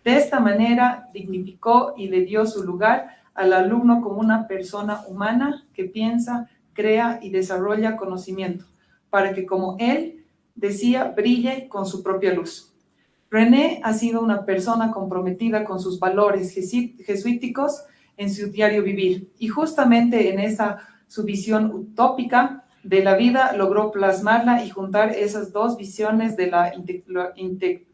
De esta manera dignificó y le dio su lugar al alumno como una persona humana que piensa, crea y desarrolla conocimiento, para que, como él decía, brille con su propia luz. René ha sido una persona comprometida con sus valores jesuíticos en su diario vivir, y justamente en esa su visión utópica de la vida logró plasmarla y juntar esas dos visiones de la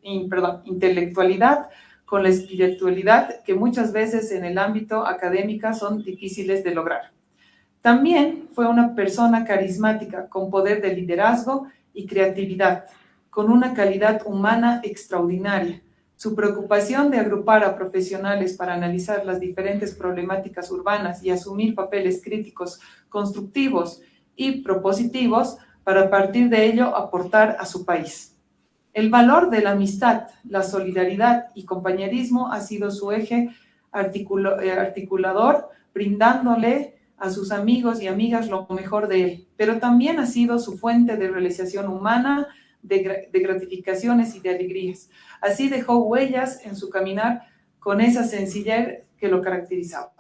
intelectualidad con la espiritualidad, que muchas veces en el ámbito académico son difíciles de lograr. También fue una persona carismática, con poder de liderazgo y creatividad, con una calidad humana extraordinaria. Su preocupación de agrupar a profesionales para analizar las diferentes problemáticas urbanas y asumir papeles críticos, constructivos y propositivos para, a partir de ello, aportar a su país. El valor de la amistad, la solidaridad y compañerismo ha sido su eje articulador, brindándole a sus amigos y amigas lo mejor de él, pero también ha sido su fuente de realización humana, de gratificaciones y de alegrías. Así dejó huellas en su caminar con esa sencillez que lo caracterizaba.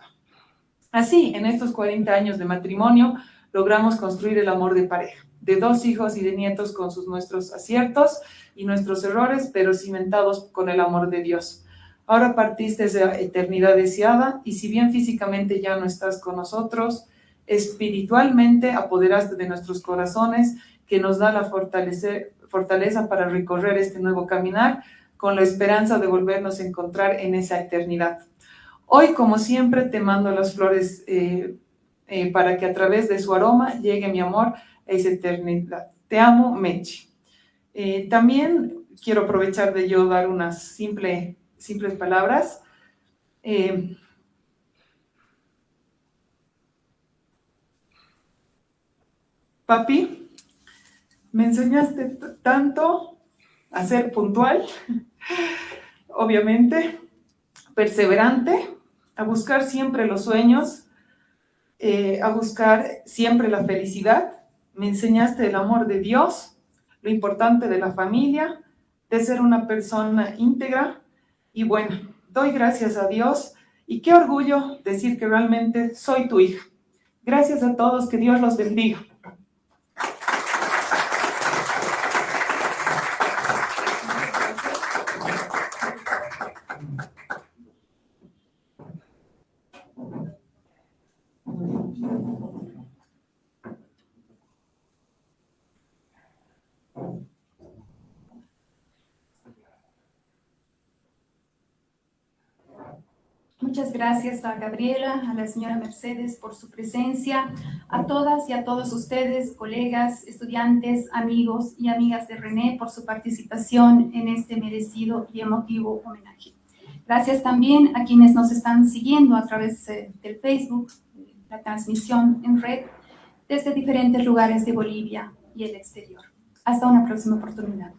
Así, en estos 40 años de matrimonio, logramos construir el amor de pareja, de 2 hijos y de nietos con nuestros aciertos y nuestros errores, pero cimentados con el amor de Dios. Ahora partiste de la eternidad deseada, y si bien físicamente ya no estás con nosotros, espiritualmente apoderaste de nuestros corazones, que nos da la fortaleza para recorrer este nuevo caminar, con la esperanza de volvernos a encontrar en esa eternidad. Hoy, como siempre, te mando las flores para que a través de su aroma llegue mi amor a esa eternidad. Te amo, Mechi. También quiero aprovechar de yo dar unas simples palabras. Papi, me enseñaste tanto a ser puntual, obviamente, perseverante, a buscar siempre los sueños, a buscar siempre la felicidad. Me enseñaste el amor de Dios, lo importante de la familia, de ser una persona íntegra. Y bueno, doy gracias a Dios y qué orgullo decir que realmente soy tu hija. Gracias a todos, que Dios los bendiga. Muchas gracias a Gabriela, a la señora Mercedes por su presencia, a todas y a todos ustedes, colegas, estudiantes, amigos y amigas de René, por su participación en este merecido y emotivo homenaje. Gracias también a quienes nos están siguiendo a través del Facebook, la transmisión en red, desde diferentes lugares de Bolivia y el exterior. Hasta una próxima oportunidad.